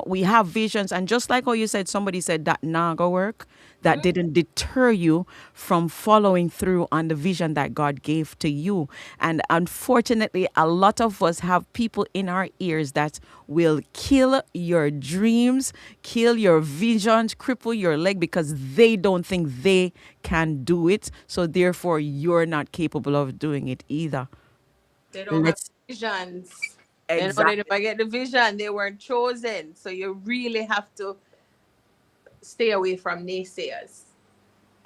S1: We have visions, and just like how you said, somebody said that naga work, that didn't deter you from following through on the vision that God gave to you. And unfortunately, a lot of us have people in our ears that will kill your dreams, kill your visions, cripple your leg because they don't think they can do it, so therefore you're not capable of doing it either.
S8: They don't have
S1: Let's
S8: visions. They
S1: exactly.
S8: never get the vision. They weren't chosen. So you really have to stay away from naysayers.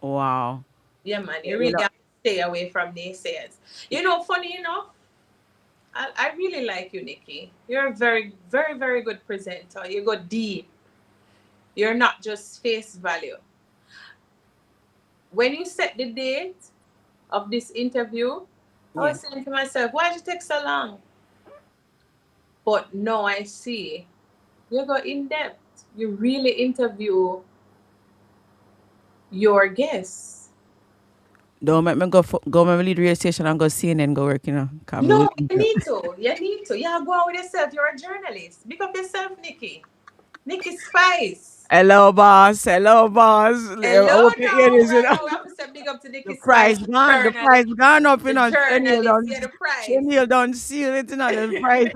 S1: Wow.
S8: Yeah, man.
S1: Yeah,
S8: You really have to stay away from naysayers. Funny enough, I really like you, Nikki. You're a very, very, very good presenter. You go deep. You're not just face value. When you set the date of this interview, I
S1: yeah.
S8: was saying to myself, why did it take so long? But now I see you go in depth. You really interview your guests.
S1: Don't make me go my lead radio station and go CNN go work, you know. Come
S8: No,
S1: looking
S8: you
S1: for.
S8: need to. You need to. Yeah, go out with yourself. You're a journalist. Pick up yourself, Nikki. Nikki Spice.
S1: Hello, boss. Hello, boss. I
S8: Hello,
S1: hope you hear
S8: no.
S1: this, you
S8: Right
S1: know.
S8: now, we have to say big up to
S1: The
S8: Nikki
S1: price
S8: Spice,
S1: gone. The price gone up, you
S8: the
S1: know.
S8: journalist. Yeah, the price.
S1: Shuneal don't seal it, you know. The price.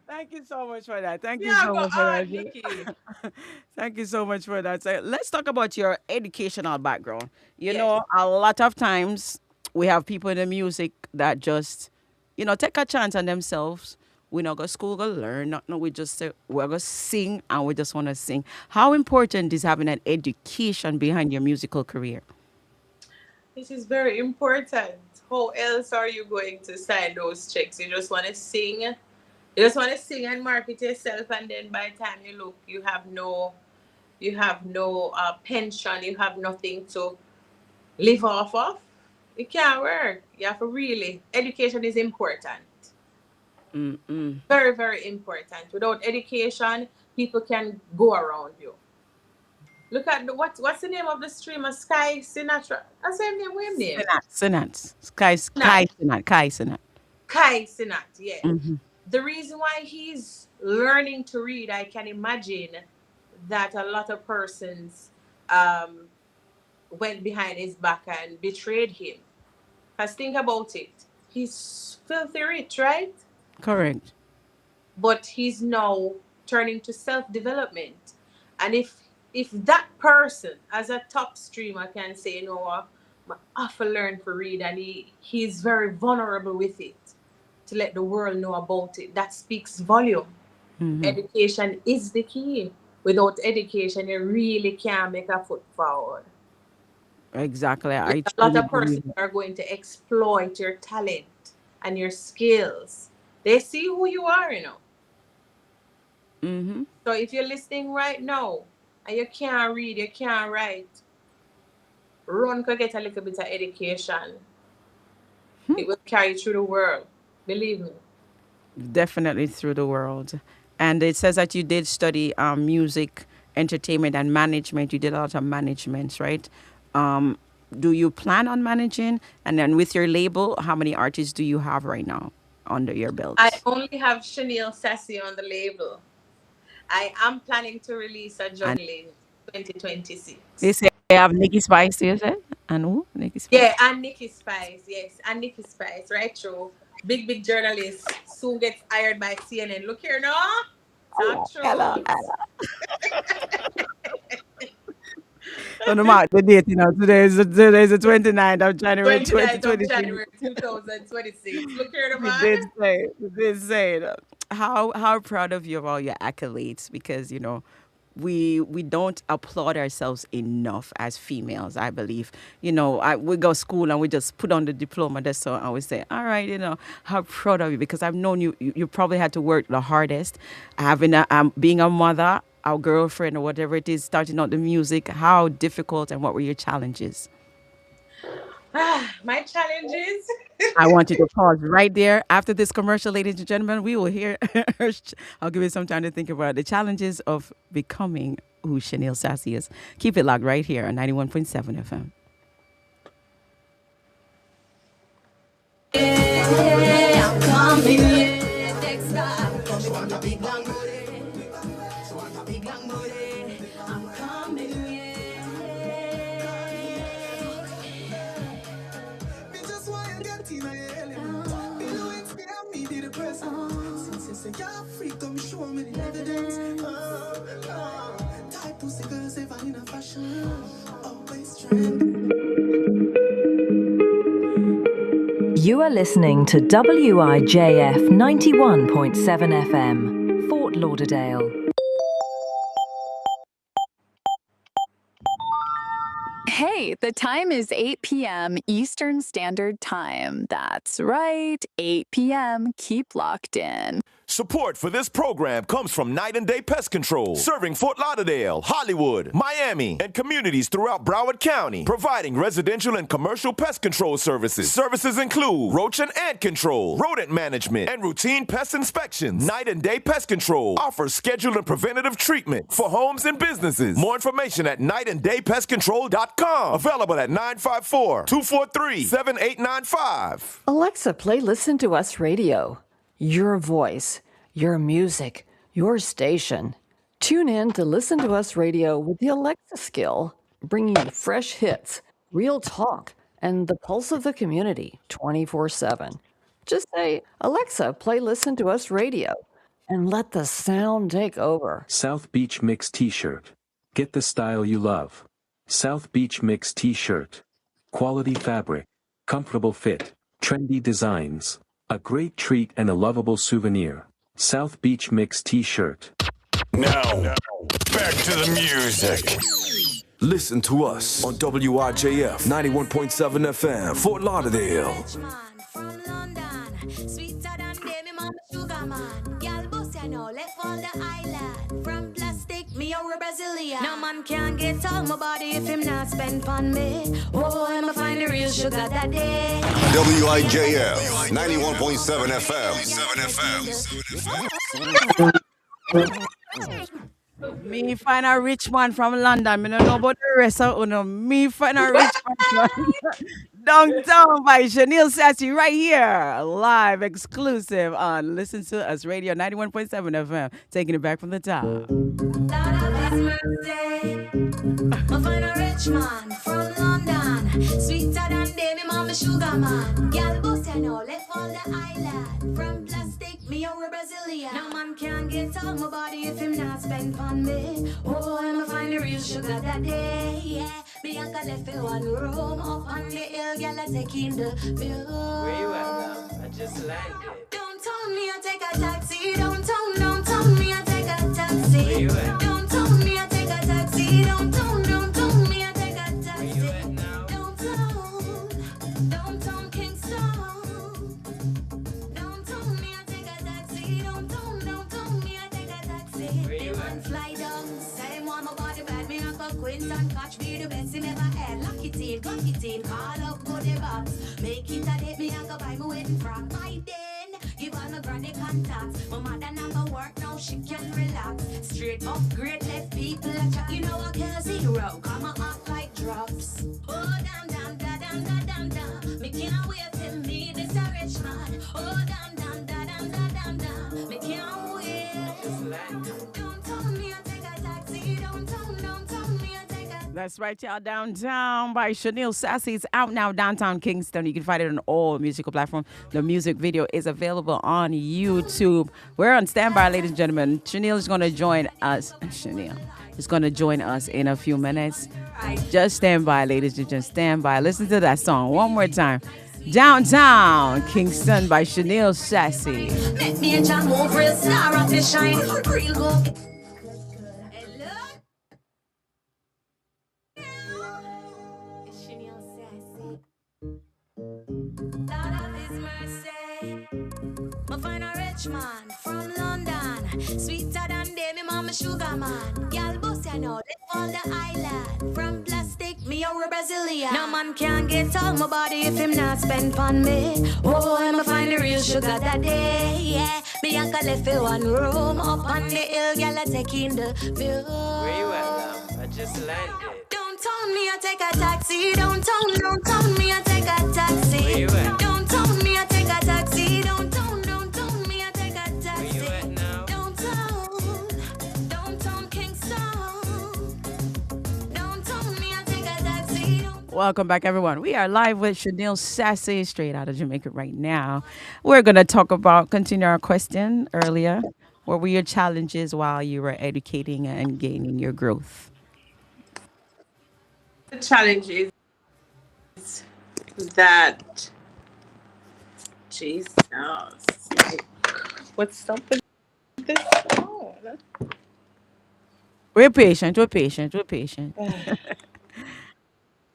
S1: Thank you so much for that. Thank you
S8: Yeah,
S1: so
S8: go
S1: much for
S8: on,
S1: that.
S8: Nikki.
S1: Thank you so much for that. So let's talk about your educational background. You
S8: Yes.
S1: know, a lot of times we have people in the music that just, take a chance on themselves. We not go school, go learn. No, we just say we're gonna sing and we just want to sing. How important is having an education behind your musical career?
S8: This is very important. How else are you going to sign those checks? You just want to sing. You just want to sing and market yourself, and then by the time you look, you have no pension. You have nothing to live off of. It can't work. You have to really. Education is important. Very, very important. Without education, people can go around you. Look at what's the name of the streamer? Sky Sinatra. That's the name. What name?
S1: Sinat. Sky
S8: Sinat.
S1: Sinat. Kai Sinat.
S8: Kai Sinat. Yeah. The reason why he's learning to read, I can imagine that a lot of persons um, went behind his back and betrayed him. Because think about it. He's filthy rich, right?
S1: Correct.
S8: But he's now turning to self-development. And if that person as a top streamer can say, you know what, I have to learn to read, and he's very vulnerable with it to let the world know about it, that speaks volume. Education is the key. Without education, you really can't make a foot forward.
S1: Exactly.
S8: Yeah,
S1: I
S8: a lot
S1: truly
S8: of
S1: believe
S8: persons are going to exploit your talent and your skills. They see who you are, you know. So if you're listening right now and you can't read, you can't write, run go get a little bit of education. It will carry you through the world. Believe me.
S1: definitely through the world. And it says that you did study music, entertainment, and management. You did a lot of managements, right? Um, do you plan on managing? And then with your label, how many artists do you have right now under your
S8: I
S1: belt?
S8: only have Shuneal Sassy on the label. I am planning to release a
S1: And
S8: juggling
S1: they
S8: 2026.
S1: say I have Nikki Spice, you said? And who? Nikki
S8: Yeah,
S1: Spice.
S8: and Nikki Spice. Yes, and Nikki Spice, right? True. Big, big journalist soon gets hired by CNN. Look here, no? Talk
S1: Hello,
S8: truth.
S1: hello. So no matter the date, today is the 29th of January
S8: 29th of
S1: 2026.
S8: January 2026. Look here, the
S1: We
S8: man.
S1: did say, we did say it. How proud of you of all your accolades because we don't applaud ourselves enough as females. I believe we go school and we just put on the diploma. That's so I always say, all right, how proud of you because I've known you. You probably had to work the hardest, having being a mother, our girlfriend or whatever it is, starting out the music. How difficult and what were your challenges?
S8: My challenges.
S1: I want you to pause right there. After this commercial, ladies and gentlemen, we will hear. I'll give you some time to think about the challenges of becoming who Shuneal Sassy is. Keep it locked right here on 91.7 FM.
S7: I'm coming in next time. I'm coming in.
S3: Me just want you get in my element. Me know it's me and me be the present. Since you say you're free, come show me the evidence. Tight pussy girls ever in a fashion. Always trend.
S9: You are listening to WIJF 91.7 FM, Fort Lauderdale.
S10: Hey, the time is 8 p.m. Eastern Standard Time. That's right, 8 p.m. Keep locked in.
S11: Support for this program comes from Night and Day Pest Control, serving Fort Lauderdale, Hollywood, Miami, and communities throughout Broward County, providing residential and commercial pest control services. Services include roach and ant control, rodent management, and routine pest inspections. Night and Day Pest Control offers scheduled and preventative treatment for homes and businesses. More information at nightanddaypestcontrol.com. Available at 954-243-7895.
S12: Alexa, play Listen to Us Radio. Your voice, your music, your station. Tune in to Listen to Us Radio with the Alexa skill, bringing you fresh hits, real talk, and the pulse of the community 24/7. Just say, Alexa, play Listen to Us Radio, and let the sound take over.
S13: South Beach Mix T-shirt. Get the style you love. South Beach Mix T-shirt. Quality fabric, comfortable fit, trendy designs. A great treat and a lovable souvenir. South Beach Mix T-shirt.
S5: Now, back to the music. Listen to us on WIJF 91.7 FM, Fort Lauderdale.
S7: From London, sweeter than baby mama sugar man. Girl boss you know, left on the island. From plastic, me a Brazilian. No man can get on my body if him not spend on me. Oh, I'ma find the real sugar that day.
S5: WIJF 91.7 FM.
S1: Me find a rich man from London. Me don't know about the rest of you. Me find a rich man from Downtown by Shuneal Sassy right here. Live, exclusive on Listen to Us Radio 91.7 FM. Taking it back from the top.
S7: Lord have his mercy. I find a rich man from London. Sweeter than baby mama sugar man. Girl boss you know, left on the island. From plastic, me a Brazilian. No man can get on my body if him not spend on me. Oh, I'ma find the real sugar that day. Yeah, Bianca left in one room up on the hill. Girl I taking the view.
S6: Where you at now? I just landed.
S7: Don't tell me I take a taxi. Don't tell me I take a taxi.
S6: Where you at?
S7: Don't tell me I take a taxi. Don't tell me I take a taxi.
S6: Where you at now?
S7: Downtown Kingston. Don't tell me I take a taxi. Don't tell me I take a taxi.
S6: Where you
S7: They
S6: at?
S7: want fly down. Say want my body bad. Me not go Quinton. Catch me the best him ever had. Lock it in, call up body box. Make it a date. Me and go buy me wedding from my den. Give all my granny contacts. My mother never work now. She can relax. Straight up great left people a chat. You know I can't zero. Come on off like drops. Oh damn. Me can't wait to meet this a rich man. Oh damn. Me can't wait. Don't tell me I take a taxi. Don't tell me I take a.
S1: That's right, y'all. Downtown by Shuneal Sassy. It's out now, downtown Kingston. You can find it on all musical platforms. The music video is available on YouTube. We're on standby, ladies and gentlemen. Shuneal is going to join us. Shuneal is going to join us in a few minutes. Just stand by, ladies and gentlemen. Stand by. Listen to that song one more time. Downtown Kingston by Shuneal Sassy.
S7: Make me a jam over a star of the shine. Real go. Hello? It's Shuneal Sassy. Lord have his mercy. I find a rich man from London. Sweeter than baby mama sugar man. Girl boss you know, left on the island. From plastic, me a Brazilian. No man can get on my body if him not spend on me. Oh, I'ma find the real sugar that day. Yeah, Bianca left in one room up on the hill. Girl I taking the view.
S6: Where you at now? I just landed.
S7: Don't tell me I take a taxi. Don't tell me I take a taxi.
S6: Where you at?
S7: Don't tell me I take a taxi. Don't tell me I take a taxi.
S6: Where you at now?
S7: Downtown Kingston. Don't tell me I take a taxi.
S1: Welcome back, everyone. We are live with Shuneal Sassy, straight out of Jamaica right now. We're going to continue our question earlier. What were your challenges while you were educating and gaining your growth?
S8: The challenge is that Jesus, like, what's stopping this phone?
S1: We're patient. We're patient. We're patient.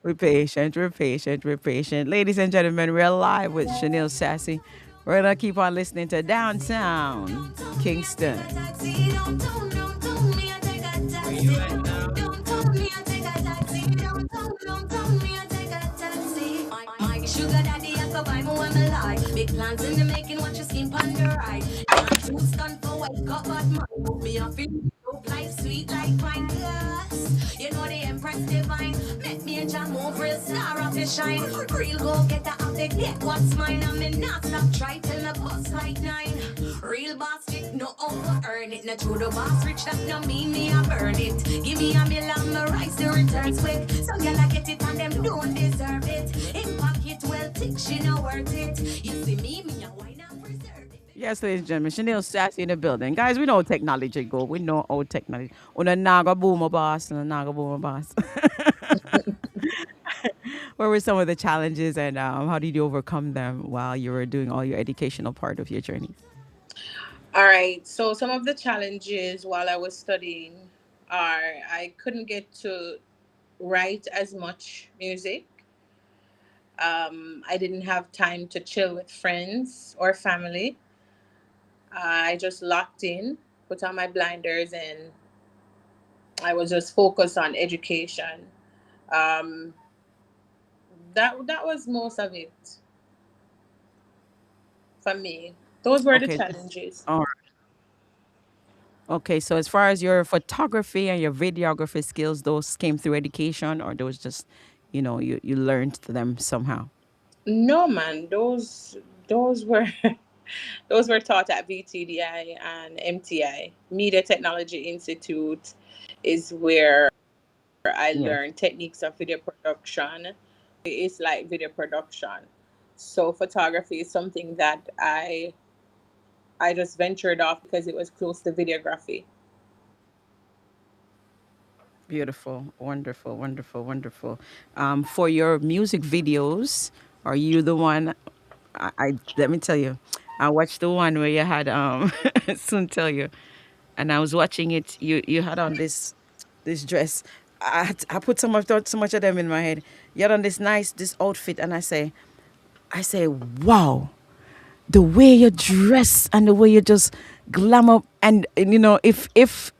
S1: We're patient. We're patient. We're patient. Ladies and gentlemen, we're live with Shuneal Sassy We're gonna keep on listening to Downtown Kingston.
S7: My sugar daddy, I go buy me when me like. Big plans in the making, watch your skin on the right. Not too stunned for wake up, but man, me a feel dope life sweet like wine. Yes, you know the Empress divine. Make me a jam over a star of the shine. Real go get the up, they get what's mine. I'm in not stop, try till my bust like nine. Real boss chick, no over earn it. No true the boss rich, that no mean me I burn it. Give me a meal and my rice, the returns quick. Some girl I get it and them don't deserve it. In pocket well thick, she no worth it. You see me a wine and preserve it.
S1: Yes, ladies and gentlemen, Shuneal Sassy in the building. Guys, we know technology go. We know old technology. Una naga boomer boss and a naga boomer boss. What were some of the challenges and how did you overcome them while you were doing all your educational part of your journey?
S8: All right. So some of the challenges while I was studying are I couldn't get to write as much music. I didn't have time to chill with friends or family. I just locked in, put on my blinders, and I was just focused on education. Um, that was most of it for me. Those were the
S1: Okay.
S8: challenges.
S1: All right. Okay. So as far as your photography and your videography skills, those came through education or those just, you learned them somehow?
S8: No man, those were those were taught at VTDI and MTI. Media Technology Institute is where I
S1: Yes.
S8: learned techniques of video production. It's like video production. So photography is something that I just ventured off because it was close to videography.
S1: Beautiful, wonderful, wonderful, wonderful. For your music videos, are you the one? I let me tell you, I watched the one where you had soon tell you, and I was watching it. You had on this dress. I put so much of them in my head. You had on this outfit, and I say, wow, the way you dress and the way you just glam up and if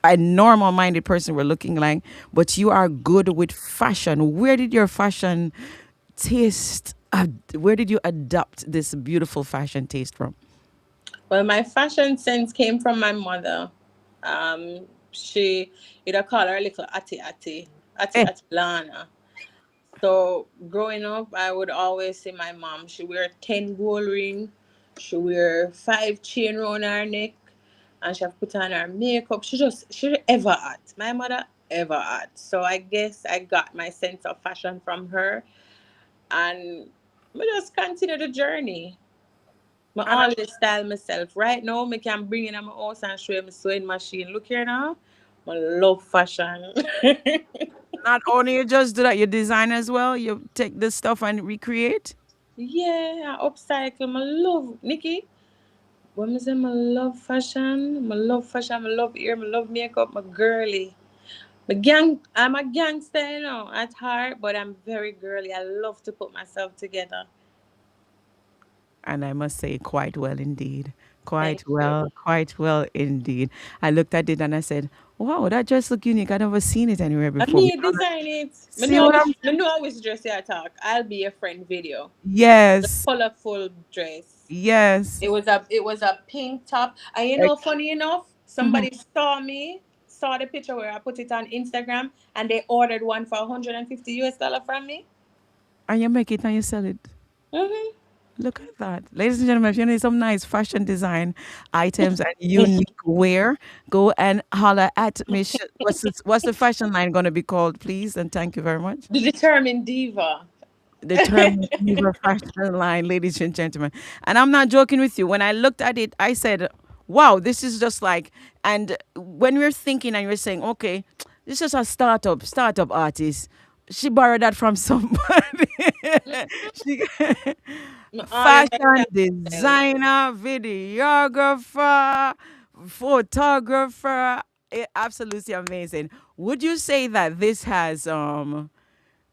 S1: a normal minded person were looking like, but you are good with fashion. Where did your fashion taste where did you adopt this beautiful fashion taste from?
S8: Well, my fashion sense came from my mother. She, you'd call her little
S1: Eh,
S8: Ati Lana. So growing up, I would always see my mom. She wear 10 gold ring, she wear 5 chain round her neck, and she have put on her makeup. She ever hot. My mother ever hot. So I guess I got my sense of fashion from her, and we just continue the journey. I
S1: and
S8: always style myself. Right now, I can bring in my house and show you my sewing machine. Look here now. I love fashion.
S1: not only you just do that, you design as well. You take this stuff and recreate.
S8: Yeah, I upcycle. I love Nikki. When I say I love fashion, I love fashion, I love hair, I love makeup, my girly. I'm a gangster, at heart, but I'm very girly. I love to put myself together.
S1: And I must say, quite well indeed.
S8: Thank you.
S1: Quite well indeed. I looked at it and I said, wow, that dress look unique. I never seen it anywhere
S8: I
S1: before.
S8: mean, design it.
S1: See what I'm
S8: I know which dress you talk. I'll be a friend video. The
S1: Yes,
S8: colorful dress.
S1: yes.
S8: It was a pink top. And
S1: Ex-
S8: funny enough,
S1: mhm.
S8: somebody saw the picture where I put it on Instagram, and they ordered one for $150 from me.
S1: And you make it and you sell it.
S8: Hmm.
S1: Look at that. Ladies and gentlemen, if you need some nice fashion design items and unique wear, go and holler at Miss. What's the fashion line going to be called, please? And thank you very much.
S8: The determined diva.
S1: The term Diva fashion line, ladies and gentlemen. And I'm not joking with you. When I looked at it, I said, wow, this is just like, and when you're thinking and you're saying, okay, this is a startup artist. She borrowed that from somebody. she,
S8: Always a
S1: fashion
S8: style.
S1: designer, videographer, photographer. Absolutely amazing. Would you say that this has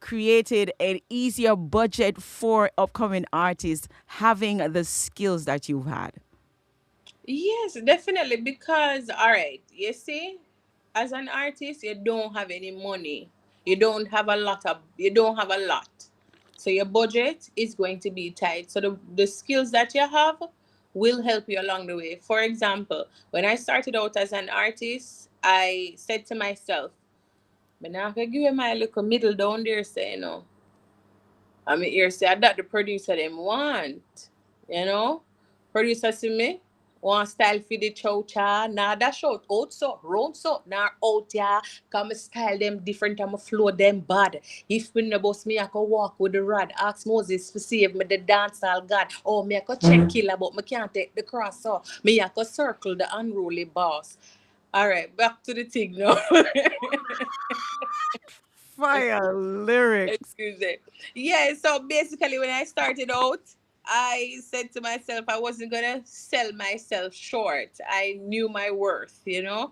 S1: created an easier budget for upcoming artists having the skills that you've had?
S8: Yes, definitely. Because, all right, you see, as an artist, you don't have any money. You don't have a lot. So your budget is going to be tight. So the skills that you have will help you along the way. For example, when I started out as an artist, I said to myself, "I'm not gonna give you my little middle down there, say, I mean, here say that the producer them want, you know. Producer see me, want style for the chow cha. Nah, that shout out so, round so, nah out ya. Come style them different, I'm flow them bad. If me no boss me, I can walk with the rod. Ask Moses for save me the dancehall god. Oh, me I can check killer, but me can't take the cross. So me I can circle the unruly boss. All right, back to the thing now.
S1: Fire lyrics.
S8: Excuse me. Yeah, so basically, when I started out, I said to myself I wasn't gonna sell myself short. I knew my worth.
S1: Yes.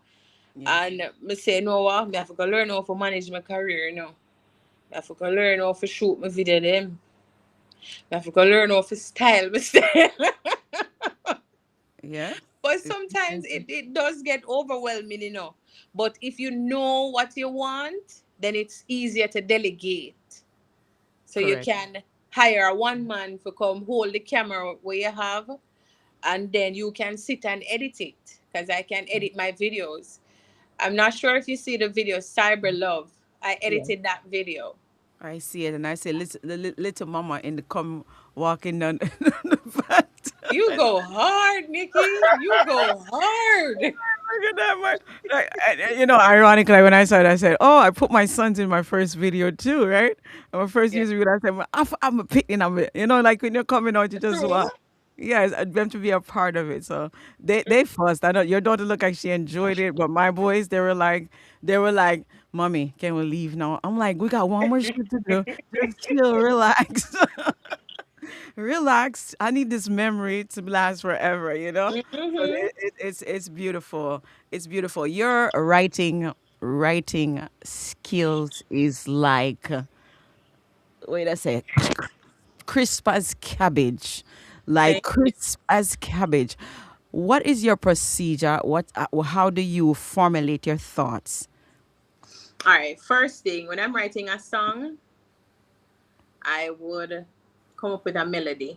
S8: And me say, no, what? I have to go learn how to manage my career. I have to go learn how to shoot my video them. I have to go learn how to style myself.
S1: Yes.
S8: But
S1: It's
S8: sometimes it does get overwhelming. But if you know what you want, then it's easier to delegate. So you
S1: correct.
S8: can hire a one man to come hold the camera where you have, and then you can sit and edit it. Because I can edit my videos. I'm not sure if you see the video Cyber Love. I
S1: Yeah.
S8: edited that video.
S1: I see it, and I say, little mama in the come walking down the path.
S8: You go hard, Nikki. You go hard.
S1: Look at that, man. Like, ironically, when I saw it, I said, "Oh, I put my sons in my first video too, right? And my first
S8: Yeah.
S1: music video, I said, well, I'm a picking of it. Like when you're coming out, you just
S8: True.
S1: want, yes, them to be a part of it. So they fussed. I know your daughter looked like she enjoyed it, but my boys, they were like, "Mommy, can we leave now?" I'm like, "We got one more shit to do. Just chill, relax." Relax. I need this memory to last forever, you know? So
S8: Hmm.
S1: it's beautiful. It's beautiful. Your writing skills is like, wait, I say crisp as cabbage. Like
S8: Thank you.
S1: crisp as cabbage. What is your procedure? How do you formulate your thoughts?
S8: All right. First thing, when I'm writing a song, I would come up with a melody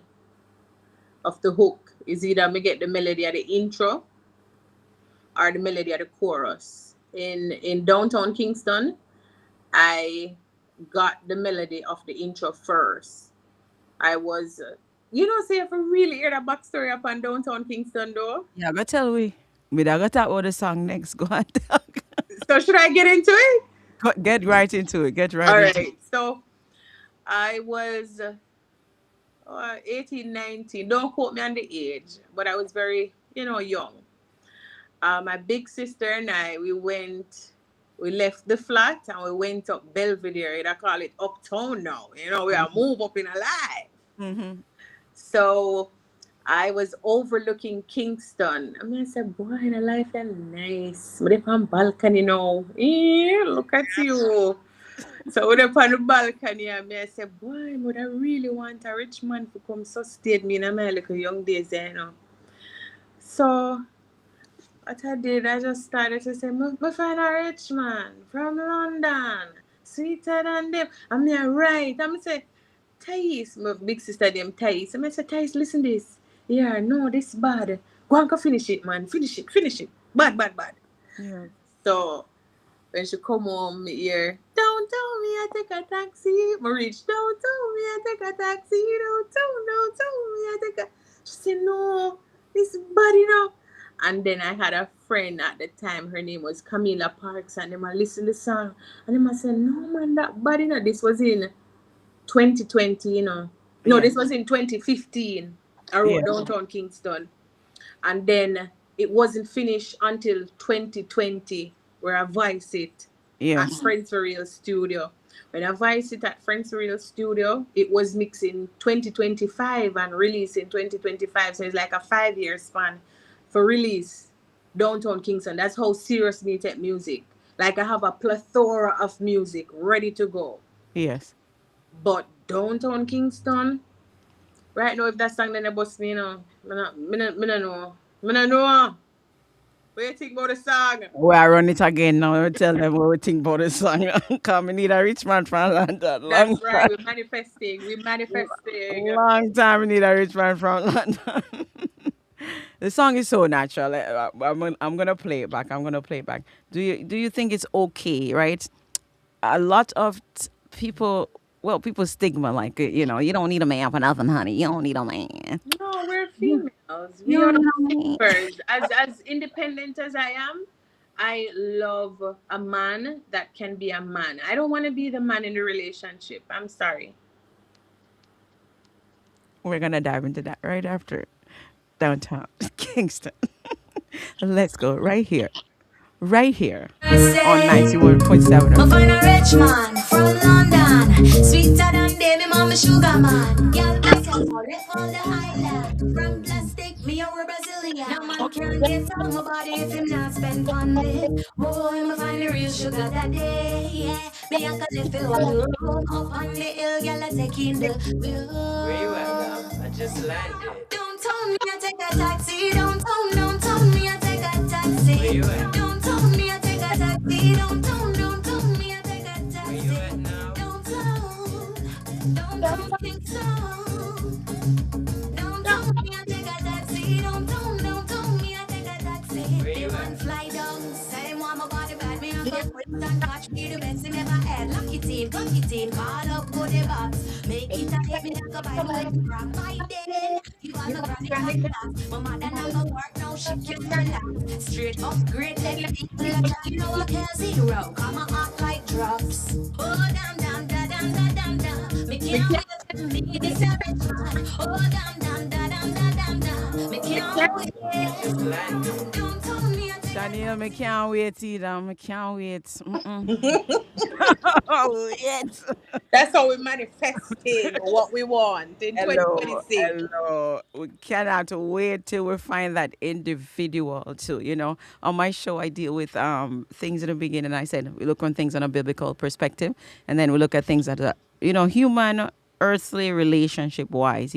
S8: of the hook. Is either me get the melody at the intro or the melody at the chorus. In downtown Kingston, I got the melody of the intro first. I was, say if I really hear that backstory up on downtown Kingston though.
S1: Yeah, go tell we. Me da go talk about the song next. Go on talk.
S8: So should I get into it?
S1: Get right into it. Get right
S8: All
S1: into it.
S8: right. So I was 18, 19. Don't quote me on the age, but I was very, young. My big sister and I, we left the flat and we went up Belvedere. I call it uptown now. We are move up in a life.
S1: Mm-hmm.
S8: So I was overlooking Kingston. I mean, I said, boy, the life is nice. But if I'm balcony now, look at you. So when up on the balcony, I said, boy, would I really want a rich man to come sustain me in my little young days. So what I did, I just started to say, "Me find a rich man from London, sweeter than them." I'm here right. I'm say, Thais, my big sister named Thais. I say, Thais, listen this. Yeah, no, this bad. Go and go finish it, man. Finish it, finish it. Bad, bad, bad.
S1: Yeah.
S8: So when she come home, me hear, don't tell me I take a taxi. Me reach, don't tell me I take a taxi. Don't tell me I take a. She said, no, this bad. And then I had a friend at the time, her name was Camila Parks, and them I listen to the song. And them I said, no man, that bad. This was in 2020. No,
S1: Yeah.
S8: this was in 2015. I
S1: Yeah.
S8: wrote Downtown Kingston. And then it wasn't finished until 2020, where I voiced it at
S1: Yes.
S8: Friends for Real Studio. When I voiced it at Friends for Real Studio, it was mixed in 2025 and released in 2025. So it's like a 5 year span for release. Downtown Kingston. That's how serious me take music. Like I have a plethora of music ready to go.
S1: Yes.
S8: But downtown Kingston, right now, if that song then they bust me, me no know. Me no know. What you think about the song?
S1: We are run it again now. We tell them what we think about the song. Come, we need a rich man from London.
S8: That's
S1: Long
S8: right.
S1: time.
S8: We're manifesting. We're manifesting.
S1: Long time we need a rich man from London. The song is so natural. I'm gonna play it back. I'm gonna play it back. Do you think it's okay, right? A lot of people, well, people stigma like, you don't need a man for nothing, honey. You don't need a man.
S8: No, we're
S1: You
S8: females.
S1: you
S8: We are
S1: don't
S8: not
S1: need a man.
S8: sleepers. As independent as I am, I love a man that can be a man. I don't want to be the man in the relationship. I'm sorry.
S1: We're gonna dive into that right after downtown Kingston. Let's go right here on
S7: Say,
S1: 91.7
S7: I find
S1: FM.
S7: a rich man from London, sweeter than baby mama sugar man. Girl, I tell her, let all the island. From plastic, me a Brazilian. No man can get on my body if him not spend on it. Oh, I'ma find the real sugar that day. Yeah, me a call it feel one room up on the hill, girl, I take in the view.
S4: Where you at, girl? I just landed.
S7: Don't tell me I take a taxi. Don't tell me I take a
S4: Where you
S7: taxi.
S4: at?
S7: Don't tell me I take a taxi. Don't tell me I take a
S4: Where you
S7: taxi.
S4: at now?
S7: Don't think so. Don't tell me I take a taxi. Don't tell me I take a taxi.
S4: Where
S7: They
S4: you
S7: want
S4: at?
S7: fly down. Say them want my body bad. Me a fuck with and catch me the best in never had. Lock it in, cock it in. Call up body box. Make it a hit me like a bike like a rock. By then, you got the granny contact. My mother not go work now. She can relax. Straight upgrade. Let the people a chat. You know I care zero. Come on, act like drops. Oh, damn, damn, damn, damn, damn, damn, damn. Me can't wait to meet this a rich man. Oh, damn, damn, damn, damn, damn, damn, damn. Me can't
S4: I just landed.
S7: wait. Don't tell me I take a
S1: Chanel, I
S7: taxi.
S1: can't wait either. I can't wait. Oh, yes.
S8: That's how we're manifesting what we want in
S1: Hello,
S8: 2026.
S1: hello. We cannot wait till we find that individual too. On my show, I deal with things in the beginning. I said we look on things on a biblical perspective, and then we look at things that are human, earthly, relationship wise.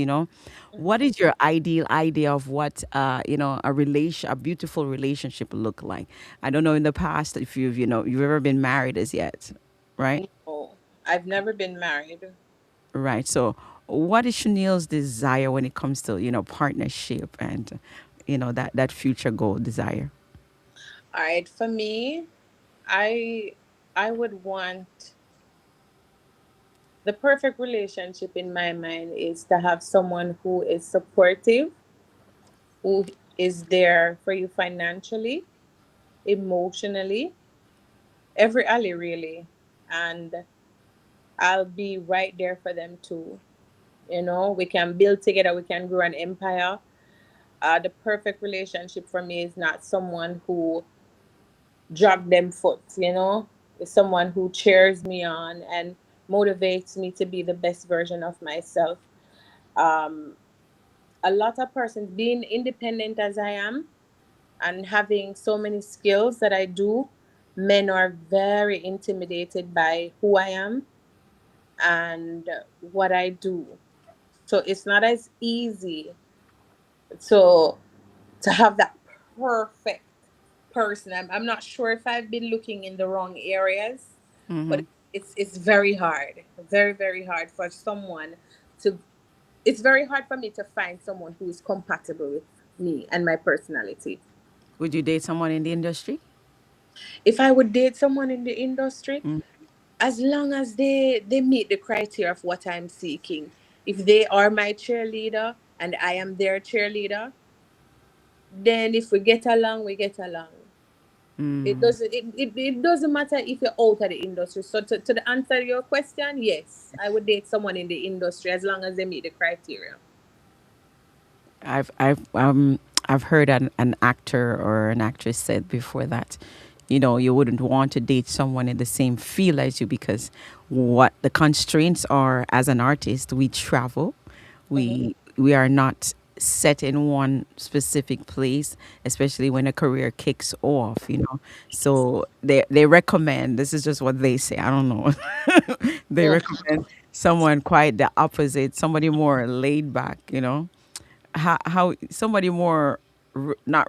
S1: What is your ideal idea of what a beautiful relationship look like? I don't know in the past if you've ever been married as yet, right?
S8: No, I've never been married.
S1: Right. So, what is Chanel's desire when it comes to partnership and that future goal desire?
S8: All right, for me, I I would want the perfect relationship in my mind is to have someone who is supportive, who is there for you financially, emotionally, every alley really, and I'll be right there for them too. We can build together, we can grow an empire. The perfect relationship for me is not someone who drag them foot, it's someone who cheers me on and motivates me to be the best version of myself. Um, a lot of persons being independent as I am and having so many skills that I do, men are very intimidated by who I am and what I do. So it's not as easy to have that perfect person. I'm not sure if I've been looking in the wrong areas, but
S1: Hmm.
S8: it's very hard, very very hard for someone to. It's very hard for me to find someone who is compatible with me and my personality.
S1: Would you date someone in the industry?
S8: If I would date someone in the industry,
S1: Mm.
S8: as long as they meet the criteria of what I'm seeking, if they are my cheerleader and I am their cheerleader, then if we get along, we get along. It doesn't matter if you're out of the industry. So to the answer to your question, yes, I would date someone in the industry as long as they meet the criteria.
S1: I've heard an actor or an actress said before that, you wouldn't want to date someone in the same field as you because what the constraints are as an artist, we travel,
S8: Hmm.
S1: we are not set in one specific place, especially when a career kicks off. So they recommend, this is just what they say, I don't know. They
S8: So
S1: recommend someone quite the opposite, somebody more laid back, you know? How somebody more not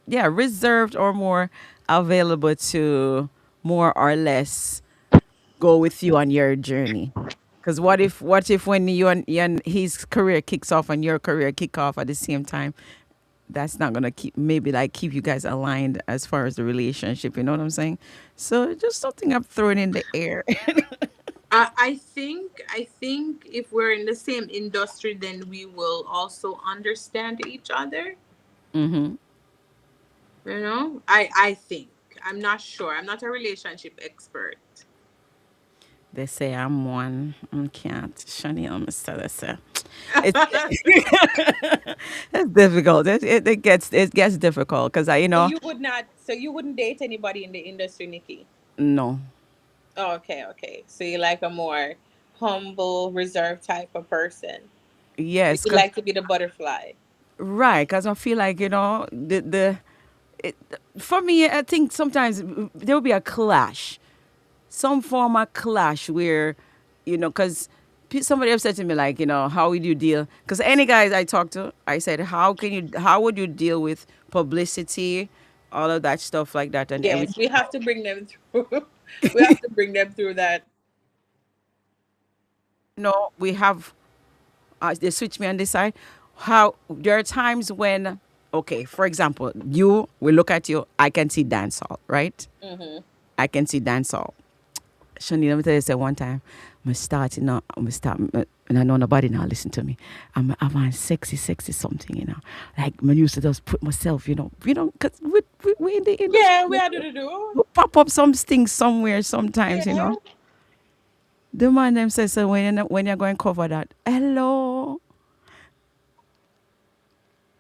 S1: yeah, reserved or more available to more or less go with you on your journey. Because what if when you and his career kicks off and your career kick off at the same time, that's not gonna keep maybe like keep you guys aligned as far as the relationship. You know what I'm saying? So just something I'm throwing in the air.
S8: I think if we're in the same industry, then we will also understand each other.
S1: Hmm.
S8: You know, I think. I'm not sure. I'm not a relationship expert.
S1: They say I'm one. I can't. Shuneal, Mr. Lester. It's it's difficult. It gets difficult because I
S8: So you would not. So you wouldn't date anybody in the industry, Nikki.
S1: no.
S8: Oh, okay, okay. So you like a more humble, reserved type of person.
S1: Yes,
S8: You
S1: because
S8: like to be the butterfly.
S1: right, because I feel like the it, for me, I think sometimes there will be a clash, some form of clash where, because somebody have said to me like, how would you deal? Because any guys I talk to, I said, how would you deal with publicity, all of that stuff like that, and everything.
S8: Yes, we have to bring them through. We have to bring them through that.
S1: We have they switch me on this side. How there are times when, okay, for example, we look at you, I can see dancehall, right?
S8: Hmm.
S1: I can see dancehall. Shani, let me tell you, say one time, I'm starting now, and I know nobody now listen to me. I'm on sexy, sexy something, Like, I used to just put myself, because we in the industry,
S8: Yeah, we had to do.
S1: we pop up some things somewhere sometimes,
S8: Yeah.
S1: The man them says, so when you're going to cover that, hello,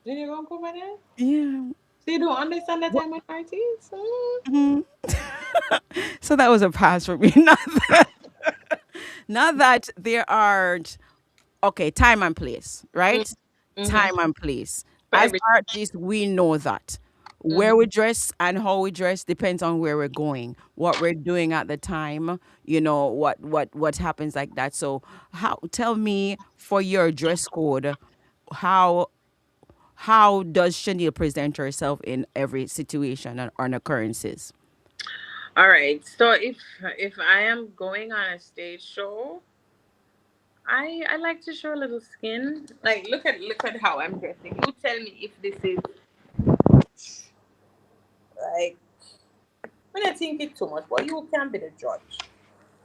S8: Then you gonna cover that?
S1: yeah.
S8: So you don't understand that I'm an artist?
S1: Mhm. So that was a pass for me. Not that there aren't, okay, time and place, right?
S8: Mm-hmm.
S1: Time and place.
S8: For
S1: As
S8: everything.
S1: artists, we know that
S8: Hmm.
S1: where we dress and how we dress depends on where we're going, what we're doing at the time. What happens like that. So, how tell me for your dress code, how how does Chanel present herself in every situation and occurrences?
S8: All right. So if I am going on a stage show, I like to show a little skin. Like look at how I'm dressing. You tell me if this is like when I think it's too much, but you can be the judge.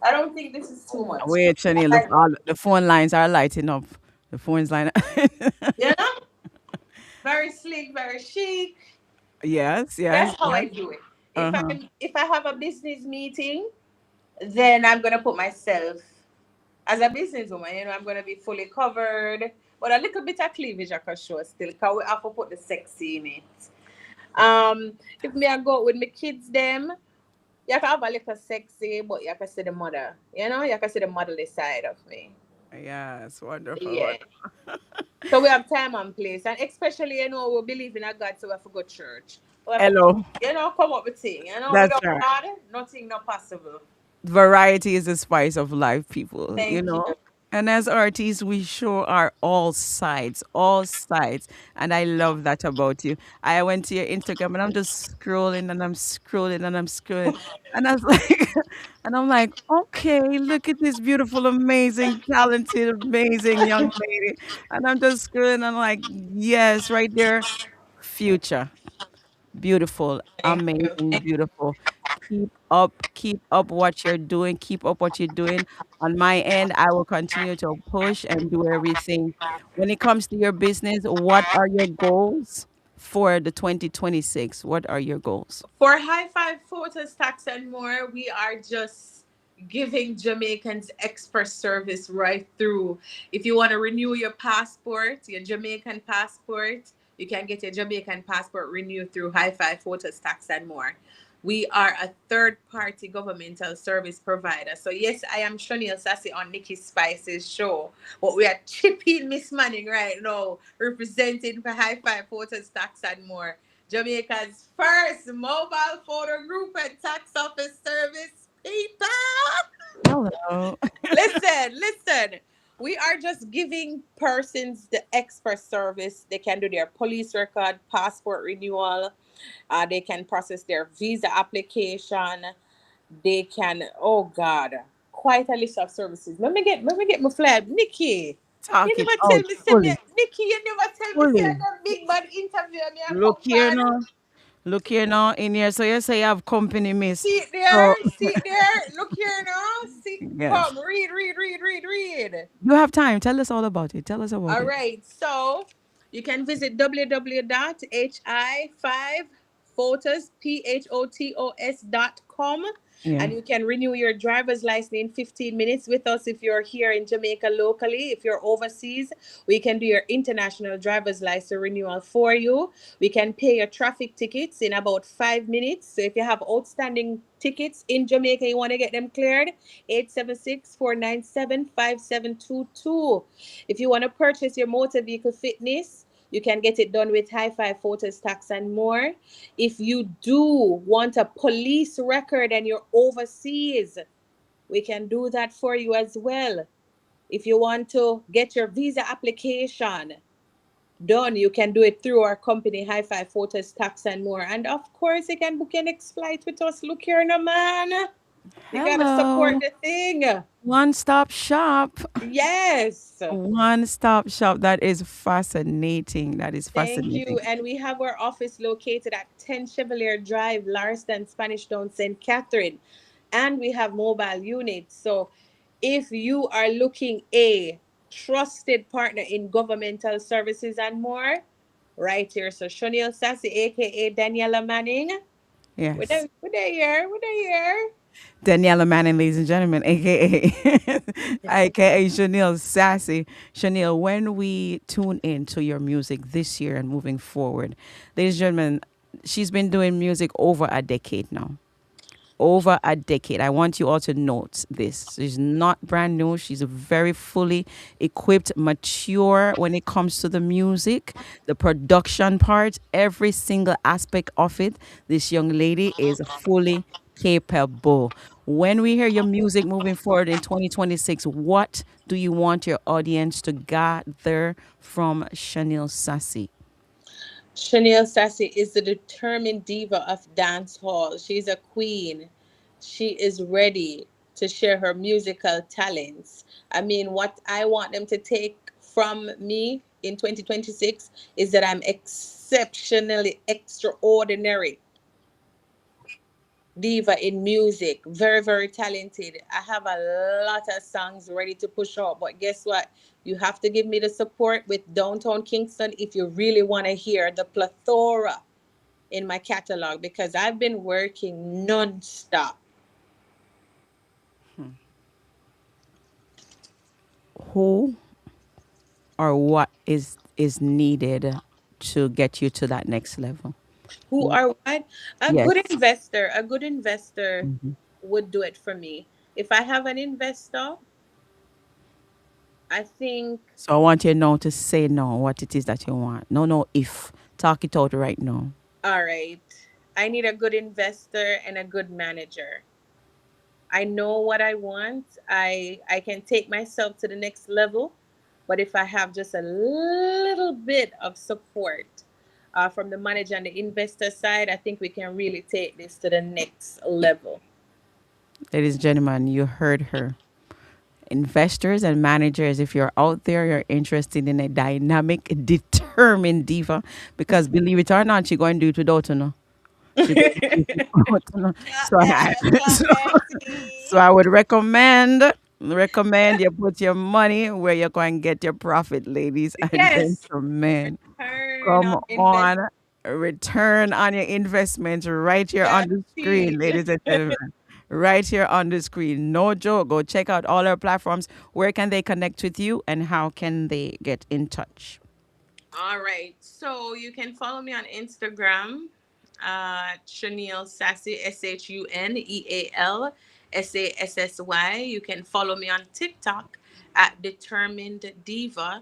S8: I don't think this is too much.
S1: Wait, Chanel,
S8: Like,
S1: the phone lines are lighting up. The phone's line.
S8: you know, very sleek, very chic.
S1: Yes, yes,
S8: That's how
S1: yes.
S8: I do it.
S1: Uh huh.
S8: If I have a business meeting, then I'm gonna put myself as a businesswoman. I'm gonna be fully covered, but a little bit of cleavage I can show still. Cause we have to put the sexy in it. If me I go out with my kids, them you can have a little sexy, but you can see the mother. You can see the motherly side of me.
S1: Yes, wonderful.
S8: Yeah. So we have time and place, and especially we believe in a God, so we have to go to church. We have to,
S1: Hello.
S8: come up with things.
S1: That's
S8: Without
S1: right.
S8: God, nothing not possible.
S1: Variety is the spice of life, people,
S8: Thank you.
S1: And as artists, we show our all sides. And I love that about you. I went to your Instagram and I'm just scrolling and I'm scrolling and I'm scrolling. And I was like, and I'm like, okay, look at this beautiful, amazing, talented, amazing young lady. And I'm just scrolling and I'm like, yes, right there, future. Beautiful,
S8: Thank you.
S1: amazing, beautiful. Keep up what you're doing. Keep up what you're doing. On my end, I will continue to push and do everything. When it comes to your business, what are your goals for the 2026? What are your goals?
S8: For High Five Photos, Tax and More, we are just giving Jamaicans expert service right through. If you want to renew your passport, your Jamaican passport, you can get your Jamaican passport renewed through High Five Photos, Tax and More. We are a third party governmental service provider. So, yes, I am Shuneal Sassy on Nikki Spice's show, but we are chipping Miss Manning right now, representing for High Five Photos, Tax and More. Jamaica's first mobile photo group and tax office service. People.
S1: Hello.
S8: Listen. We are just giving persons the expert service. They can do their police record, passport renewal. They can process their visa application. They can, oh God, quite a list of services. Let me get my flag. Nikki, you
S1: Talk it
S8: never tell
S1: out
S8: me, say me,
S1: fully.
S8: Nikki, you never tell me, say
S1: Fully.
S8: that big man interview me, I
S1: Look
S8: come
S1: here
S8: bad.
S1: now. Look here now in here. So you say you have company, miss. So
S8: See it there, look here now. See,
S1: yes.
S8: come, read.
S1: You have time. Tell us all about it. Tell us about
S8: All
S1: it.
S8: right, so you can visit www.hi5photos.com
S1: Yeah.
S8: and you can renew your driver's license in 15 minutes with us if you're here in Jamaica locally. If you're overseas, we can do your international driver's license renewal for you. We can pay your traffic tickets in about 5 minutes. So if you have outstanding tickets in Jamaica, you want to get them cleared, 876-497-5722. If you want to purchase your motor vehicle fitness, you can get it done with High Five Photos, Tax, and more. If you do want a police record and you're overseas, we can do that for you as well. If you want to get your visa application done, you can do it through our company, High Five Photos, Tax, and more. And of course, you can book your next flight with us. Look here, no man. You gotta support
S1: Hello.
S8: the thing.
S1: One stop shop.
S8: Yes.
S1: One stop shop. That is fascinating. That is
S8: Thank you.
S1: fascinating.
S8: And we have our office located at 10 Chevalier Drive, Larston, Spanish Town, St. Catherine. And we have mobile units. So if you are looking a trusted partner in governmental services and more, right here. So Shuneal Sassy, aka Daniela Manning.
S1: Yes.
S8: We're there, we're there.
S1: Daniela Manning, ladies and gentlemen, aka aka Shuneal Sassy. Shuneal, when we tune in to your music this year and moving forward, ladies and gentlemen, she's been doing music over a decade now. Over a decade. I want you all to note this. She's not brand new. She's very fully equipped, mature when it comes to the music, the production part, every single aspect of it. This young lady is fully capable. When we hear your music moving forward in 2026, what do you want your audience to gather from Chanel Sassy?
S8: Shuneal Sassy is the determined diva of dance hall. She's a queen. She is ready to share her musical talents. I mean, what I want them to take from me in 2026 is that I'm exceptionally extraordinary diva in music, very talented. I have a lot of songs ready to push out, but guess what? You have to give me the support with Downtown Kingston if you really want to hear the plethora in my catalog because I've been working non-stop.
S1: Who or what is needed to get you to that next level?
S8: Who are what? A
S1: Yes.
S8: good investor, a good investor
S1: Mhm.
S8: would do it for me. If I have an investor, I think,
S1: So I want you now to say no, what it is that you want. No, no, if. Talk it out right now.
S8: all right, I need a good investor and a good manager. I know what I want. I can take myself to the next level, but if I have just a little bit of support from the manager and the investor side, I think we can really take this to the next level.
S1: Ladies and gentlemen, you heard her. Investors and managers, if you're out there, you're interested in a dynamic, determined diva, because believe it or not, she's going to do it without you know. She going to do it without you know.
S8: Clap
S1: So I,
S8: them, clap
S1: so,
S8: them,
S1: so
S8: see?
S1: I would recommend you put your money where you're going to get your profit, ladies and
S8: Yes,
S1: gentlemen.
S8: return
S1: Come
S8: on investment.
S1: on, return on your investment right here on the screen,
S8: Guaranteed.
S1: ladies and gentlemen. Right here on the screen. No joke. Go check out all our platforms. Where can they connect with you and how can they get in touch?
S8: All right. So you can follow me on Instagram, Shuneal Sassy, ShunealSassy. You can follow me on TikTok at Determined Diva,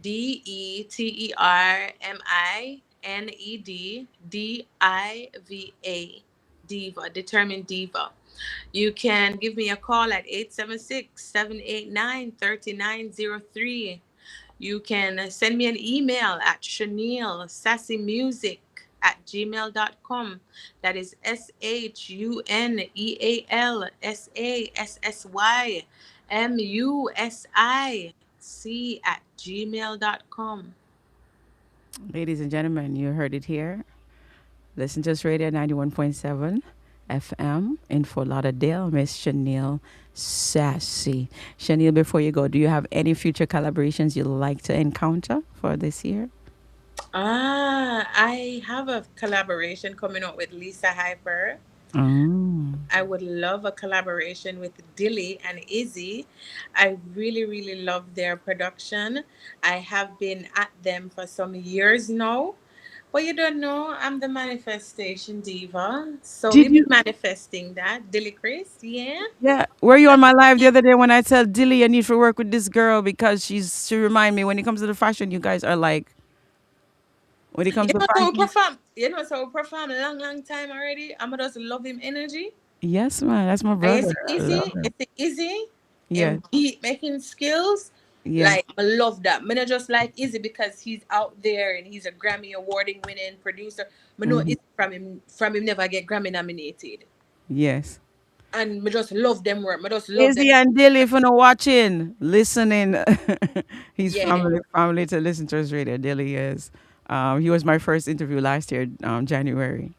S8: DeterminedDiva, Diva, Determined Diva. You can give me a call at 876-789-3903. You can send me an email at Shuneal Sassymusic at gmail.com. That is SHUNEALSASSYMUSIC at gmail.com.
S1: Ladies and gentlemen, you heard it here. Listen to us radio 91.7 FM in Fort Lauderdale, Miss Shuneal Sassy. Shuneal, before you go, do you have any future collaborations you'd like to encounter for this year?
S8: I have a collaboration coming up with Lisa Hyper.
S1: Oh.
S8: I would love a collaboration with Dilly and Izzy. I really, really love their production. I have been at them for some years now. But you don't know, I'm the manifestation diva. So
S1: Did
S8: we've been
S1: you?
S8: manifesting that. Dilly Chris, yeah.
S1: Yeah. Were you on my live the other day when I said Dilly, I need to work with this girl because she remind me when it comes to the fashion, you guys are like when it comes
S8: You
S1: to
S8: know, so we
S1: fashion.
S8: perform. You know, so we perform a long, long time already. I'm just love him energy.
S1: Yes, man. That's my
S8: And
S1: brother. I love him.
S8: it's easy,
S1: Yes.
S8: and beat making skills.
S1: Yes.
S8: Like I love that. Me not just like Izzy because he's out there and he's a Grammy awarding winning producer. Me know
S1: Hmm.
S8: Izzy from him never get Grammy nominated.
S1: Yes.
S8: And me just love them work. Me just love them.
S1: Izzy and Dilly, if you're not watching, listening, he's
S8: Yeah.
S1: family to listen to his radio. Dilly is. He was my first interview last year, January.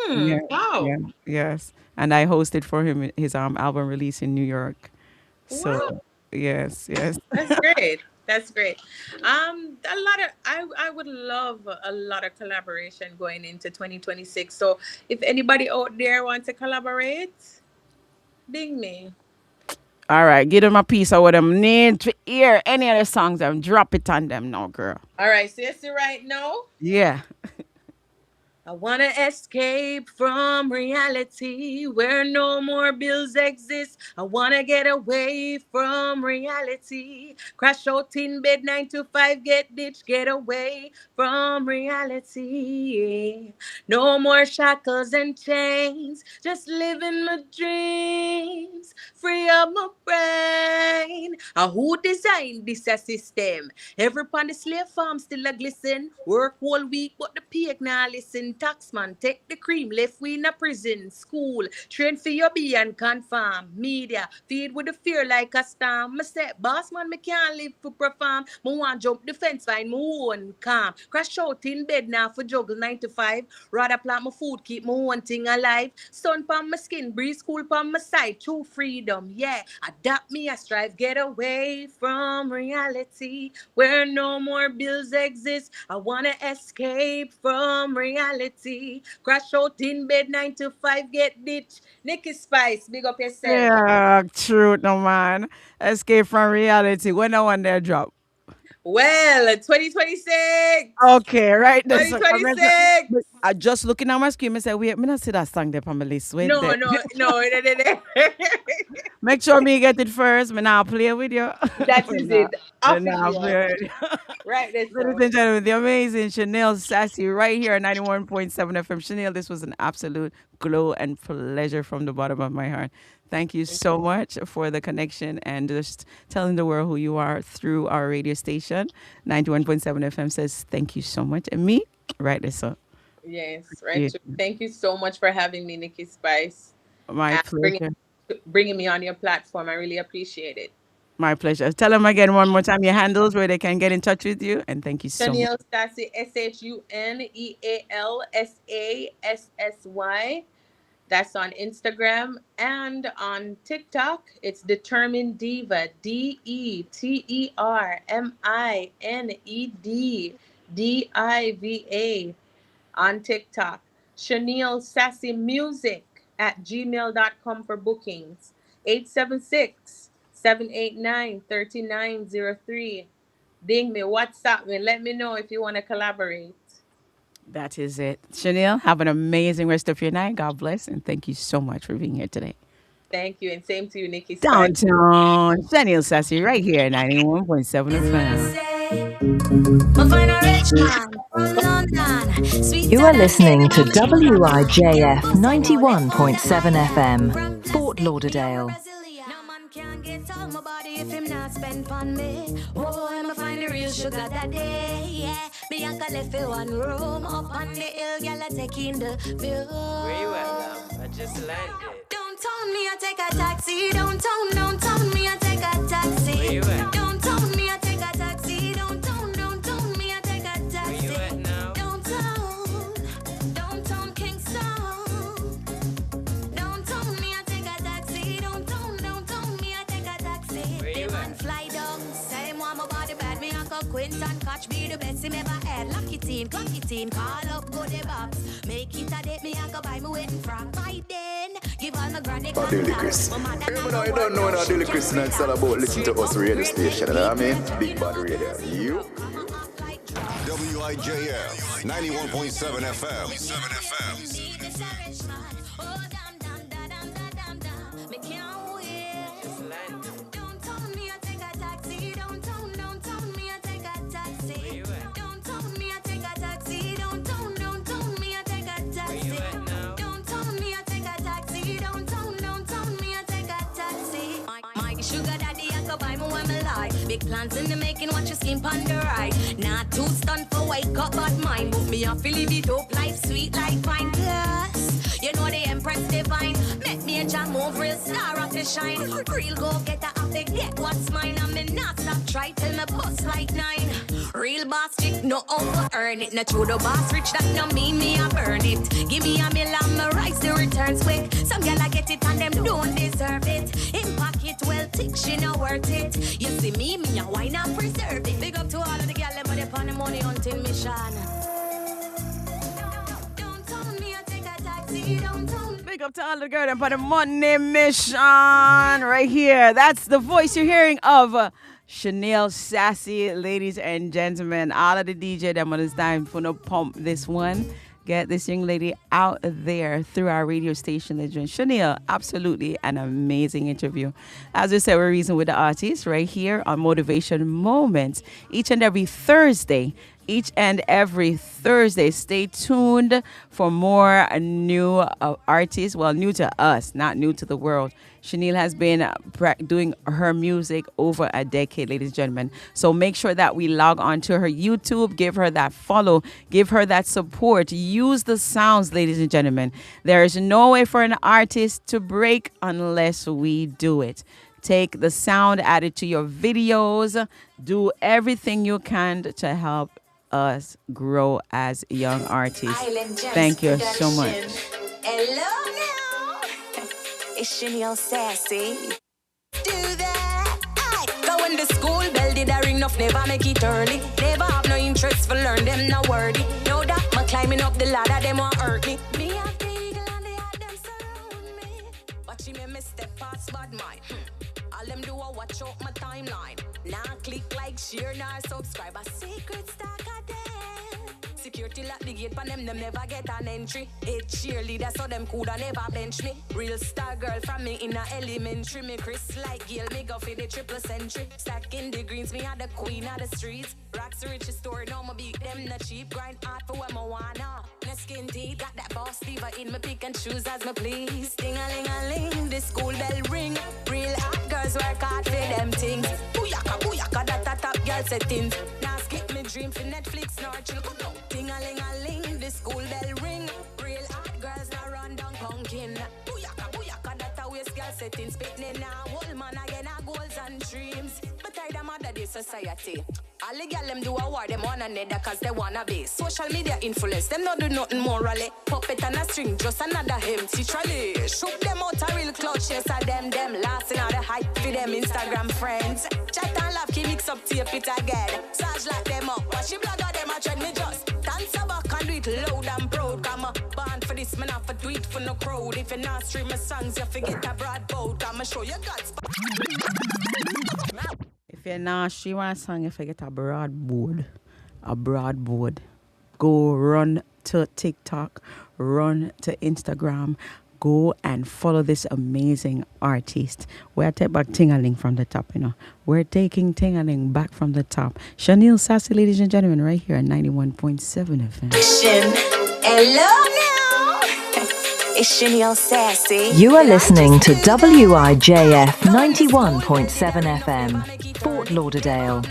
S1: Yeah,
S8: Wow.
S1: yeah, yes. And I hosted for him his album release in New York.
S8: Wow.
S1: So yes, yes.
S8: That's great. That's great. A lot of I would love a lot of collaboration going into 2026. So if anybody out there wants to collaborate, ding me.
S1: All right, give them a piece of what them need to hear. Any other songs, drop it on them now, girl.
S8: All right, so you see right now.
S1: Yeah.
S8: I wanna escape from reality where no more bills exist. I wanna get away from reality. Crash out in bed 9 to 5, get ditched, get away from reality. No more shackles and chains, just living my dreams. Free up my brain. Who designed this a system? Every pan the slave farm still a glisten. Work all week, but the pig now listen. Taxman take the cream, left we in a prison. School, train for your be and confirm. Media, feed with the fear like a storm. Me say, boss man, me can't live for perform. Me want jump the fence, find my own calm. Crash out in bed now for juggle 9 to 5. Rather plant my food, keep my own thing alive. Sun pan my skin, breeze cool pan my side. True freedom, yeah. Adapt me, I strive, get away from reality where no more bills exist. I wanna escape from reality. Crash out in bed 9 to 5, get ditched. Nikki Spice, big up yourself.
S1: Yeah, true, no man. Escape from reality. When I want their drop.
S8: Well, 2026.
S1: Okay, right. That's what I
S8: 2026.
S1: I just looking at my screen and say, wait, me not see that song there on my list. Wait
S8: No,
S1: there.
S8: no, no.
S1: Make sure me get it first. Me now play with you.
S8: That
S1: Me
S8: is
S1: now,
S8: it.
S1: me
S8: Off
S1: now
S8: you.
S1: play with you.
S8: Right there,
S1: Ladies
S8: so.
S1: and gentlemen, the amazing Chanel Sassy right here at 91.7 FM. Chanel, this was an absolute glow and pleasure from the bottom of my heart. Thank you so much for the connection and just telling the world who you are through our radio station. 91.7 FM says thank you so much. And me, right there, so.
S8: Yes, right.
S1: Yeah,
S8: True. Thank you so much for having me, Nikki Spice,
S1: my
S8: and
S1: pleasure.
S8: bringing me on your platform. I really appreciate it.
S1: My pleasure. Tell them again one more time your handles where they can get in touch with you. And thank you so much.
S8: Shuneal Sassy, SHUNEALSASSY. That's on Instagram and on TikTok. It's Determined Diva, DETERMINED on TikTok. Shuneal Sassy Music at gmail.com for bookings. 876-789-3903. Ding me, WhatsApp me, let me know if you want to collaborate.
S1: That is it. Chanel, have an amazing rest of your night. God bless. And thank you so much for being here today.
S8: Thank you, and same to you, Nikki Spice.
S1: Downtown. Chanel Sassy right here, 91.7 FM.
S7: My find a rich man from London.
S9: You are listening to WIJF 91.7 FM, Fort Lauderdale.
S7: Can't get on my body if him not spend on me. Oh, I'ma find the real sugar that day. Yeah, Bianca left in one room up on the hill, girl, I taking the view.
S6: Where you at now? I just landed.
S7: Don't tell me I take a taxi. Don't tell me I take a taxi.
S6: Where you at?
S7: Don't tell me I take a taxi. Don't tell me I take a taxi.
S6: Where you at now?
S7: Don't tell Kingston. Don't tell me I take a taxi. Don't tell me I take a taxi.
S6: Where you
S7: They
S6: at?
S7: man fly down. Same one my body bad. Me Uncle Quinton catch me the best him ever had. Lucky teen, call up go the box. Make it a date me Uncle buy me wedding frock. By then, give all my granny
S14: But Daily Chris. Even though you don't know now, Daily Chris, it's all about listening to us radio station. You know what I mean? Big Bad Radio. You?
S15: WIJF 91.7 FM.
S7: Me can't wait. Don't tell me I take a taxi. Don't tell me I take a taxi. Don't tell me I take a taxi. Don't tell me I take a taxi. Don't tell me I take a taxi. Don't tell me I take a taxi. My sugar daddy, I go buy me when me like. Big plans in the making, watch your skin on the right. Not too stunned for wake up, but mine. Move me up, feel it up, life sweet like fine glass. You know the Empress divine. Make me a jam move, real star up to shine. Real go getter up to get what's mine. I'm in not stop try till me bust like 9. Real boss chick, no over earn it. No true the boss rich, that no mean me I burn it. Give me a meal and me rise the returns quick. Some girl I get it and them don't deserve it. In pocket well thick, she not worth it. You see me a why not preserve it. Big up to all of the girl but they on the money hunting mission. Don't tell me I take a taxi. Don't tell me.
S1: Big up to all the girls and for the money mission right here. That's the voice you're hearing of Shuneal, Sassy, ladies and gentlemen. All of the DJ them on this time for no pump this one. Get this young lady out there through our radio station. Shuneal, absolutely an amazing interview. As we said, we're reason with the artists right here on Motivation Moments each and every Thursday. Stay tuned for more new artists. Well, new to us, not new to the world. Shuneal has been doing her music over a decade, ladies and gentlemen. So make sure that we log on to her YouTube, give her that follow, give her that support. Use the sounds, ladies and gentlemen. There is no way for an artist to break unless we do it. Take the sound, add it to your videos. Do everything you can to help us grow as young artists. Thank you so much.
S7: Hello now. It's Shuneal Sassy. Do that. Aye. Go when the school bell did a ring enough, never make it early. Never have no interest for learn them no worthy. Know that my climbing up the ladder, them won't hurt me. Me have the eagle and they have them surround me. Watch me step past bad mind. All them do a watch out my timeline. Now click like, share, now subscribe. A secret stack of them. Security lock the gate, but them never get an entry. Head cheerleader, so them coulda never bench me. Real star girl from me in a elementary. Me Chris like Gail, me go for the triple century. Stacking the greens, me a the queen of the streets. Rocks the richest story, now me beat them not cheap. Grind hard for what me wanna. No skin deep, got that boss diva in me pick and choose as me please. Ding-a-ling-a-ling, the school bell ring. Real hot girls work hard for them things. Booyaka, booyaka, that a top girl settings. Now skip me dream for Netflix, snorkel, come on. Ding-a-ling-a-ling, the school bell ring. Real hot girls now run down pumpkin. Booyaka, booyaka, that a waist girl settings. Spitting now, old man again, our goals and dreams. But I them under the society. All the girl them do a war, them one another cause they wanna be. Social media influence, them not do nothing morally. Puppet and a string, just another empty trolley. Shoot them out a real clutch, yes a them last in all the hype for them Instagram friends. Chat and laugh, keep mix up tape it again. Sarge like them up, watch the blogger them a trend me just. Dance a back and do it loud and proud. Come a band for this, man not for do it for no crowd. If you not stream my songs, you forget a broad boat. I'ma show you guts.
S1: If you're not stream a song, you forget a broadboard. Go run to TikTok, run to Instagram, go and follow this amazing artist. We're taking back Tingaling from the top, We're taking Tingaling back from the top. Shuneal, Sassy, ladies and gentlemen, right here at 91.7 FM.
S7: Hello now. It's Shuneal Sassy.
S9: You are listening to WIJF 91.7 FM, Fort Lauderdale.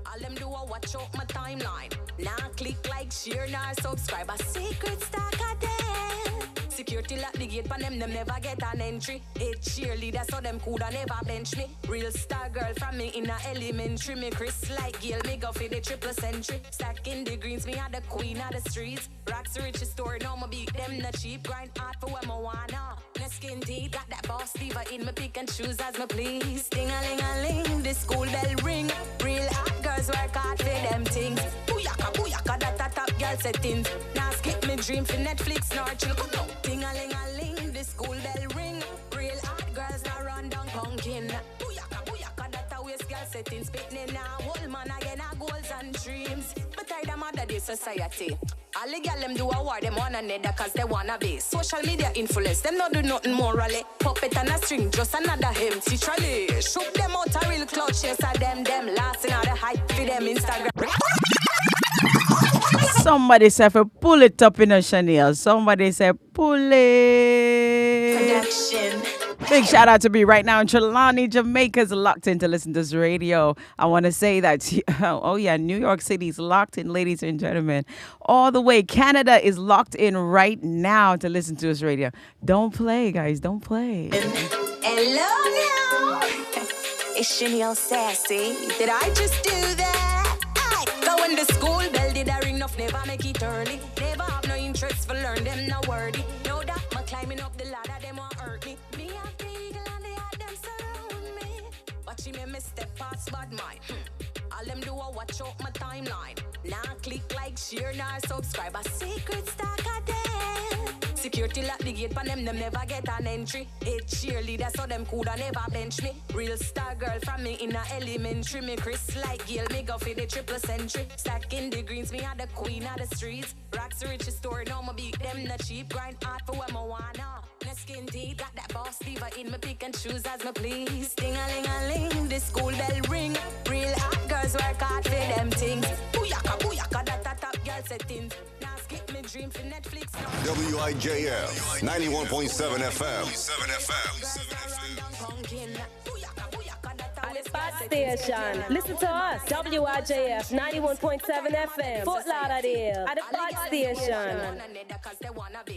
S7: All them do a watch out my timeline. Now click like, share, now subscribe. A secret stalker then. Security lock the gate, but them never get an entry. Hate cheerleader, so them coulda never bench me. Real star girl from me in a elementary. Me Chris like Gail, me go for the triple century. Stacking the greens, me a the queen of the streets. Rocks richest story, now me beat them not cheap. Grind hard for what me wanna. No skin teeth, got that boss diva in me pick and choose as me please. Ding-a-ling-a-ling, the school bell ring. Real hot girls work hard for them things. Booyaka, booyaka, that a top girl settings. Now skip me dream for Netflix, nor chill, come out. Ding-a-ling-a-ling, the school bell ring. Real hot girls now run down pumpkin. Booyaka, booyaka, that a waist girl settings. Spitting now, old man again, our goals and dreams. But I them under the society. All the girl them do a war, them one another cause they wanna be. Social media influence, them not do nothing morally. Puppet and a string, just another empty trolley. Shoot them out a real clutch, yes, them last in all the hype for them Instagram.
S1: Somebody said, pull it up in a Shuneal. Somebody said, pull it.
S7: Production.
S1: Big shout out to me right now in Trelawney, Jamaica's locked in to listen to this radio. I want to say that, oh yeah, New York City's locked in, ladies and gentlemen. All the way, Canada is locked in right now to listen to this radio. Don't play, guys, don't play.
S7: Hello now. It's Shuneal Sassy. Did I just do that? Aye. Go in the school bell, did I ring enough? Never make it early. Never have no interest for learn them, no wordy. No that, my climbing up the ladder, them won't hurt me. Me have the eagle and they have them surround me. Watch me step past bad mind. All them do a watch out my timeline. Now click like, share, now subscribe. A secret stalker then. Security lock the gate, but them never get an entry. Hate cheerleader, so them coulda never bench me. Real star girl from me in a elementary. Me Chris like Gail, me go for the triple century. Stacking the greens, me a the queen of the streets. Rocks richest story, now me beat them not cheap. Grind hard for what me wanna. No skin teeth, got that boss diva in me pick and choose as me please. Ding-a-ling-a-ling, the school bell ring. Real hot girls work hard for them things. Booyaka, booyaka, that a top girl settings. Now skip me dream for Netflix.
S15: WIJF 91.7 FM.
S16: Station. Listen to us. WIJF 91.7 FM. Fort Lauderdale. At the Pod Station.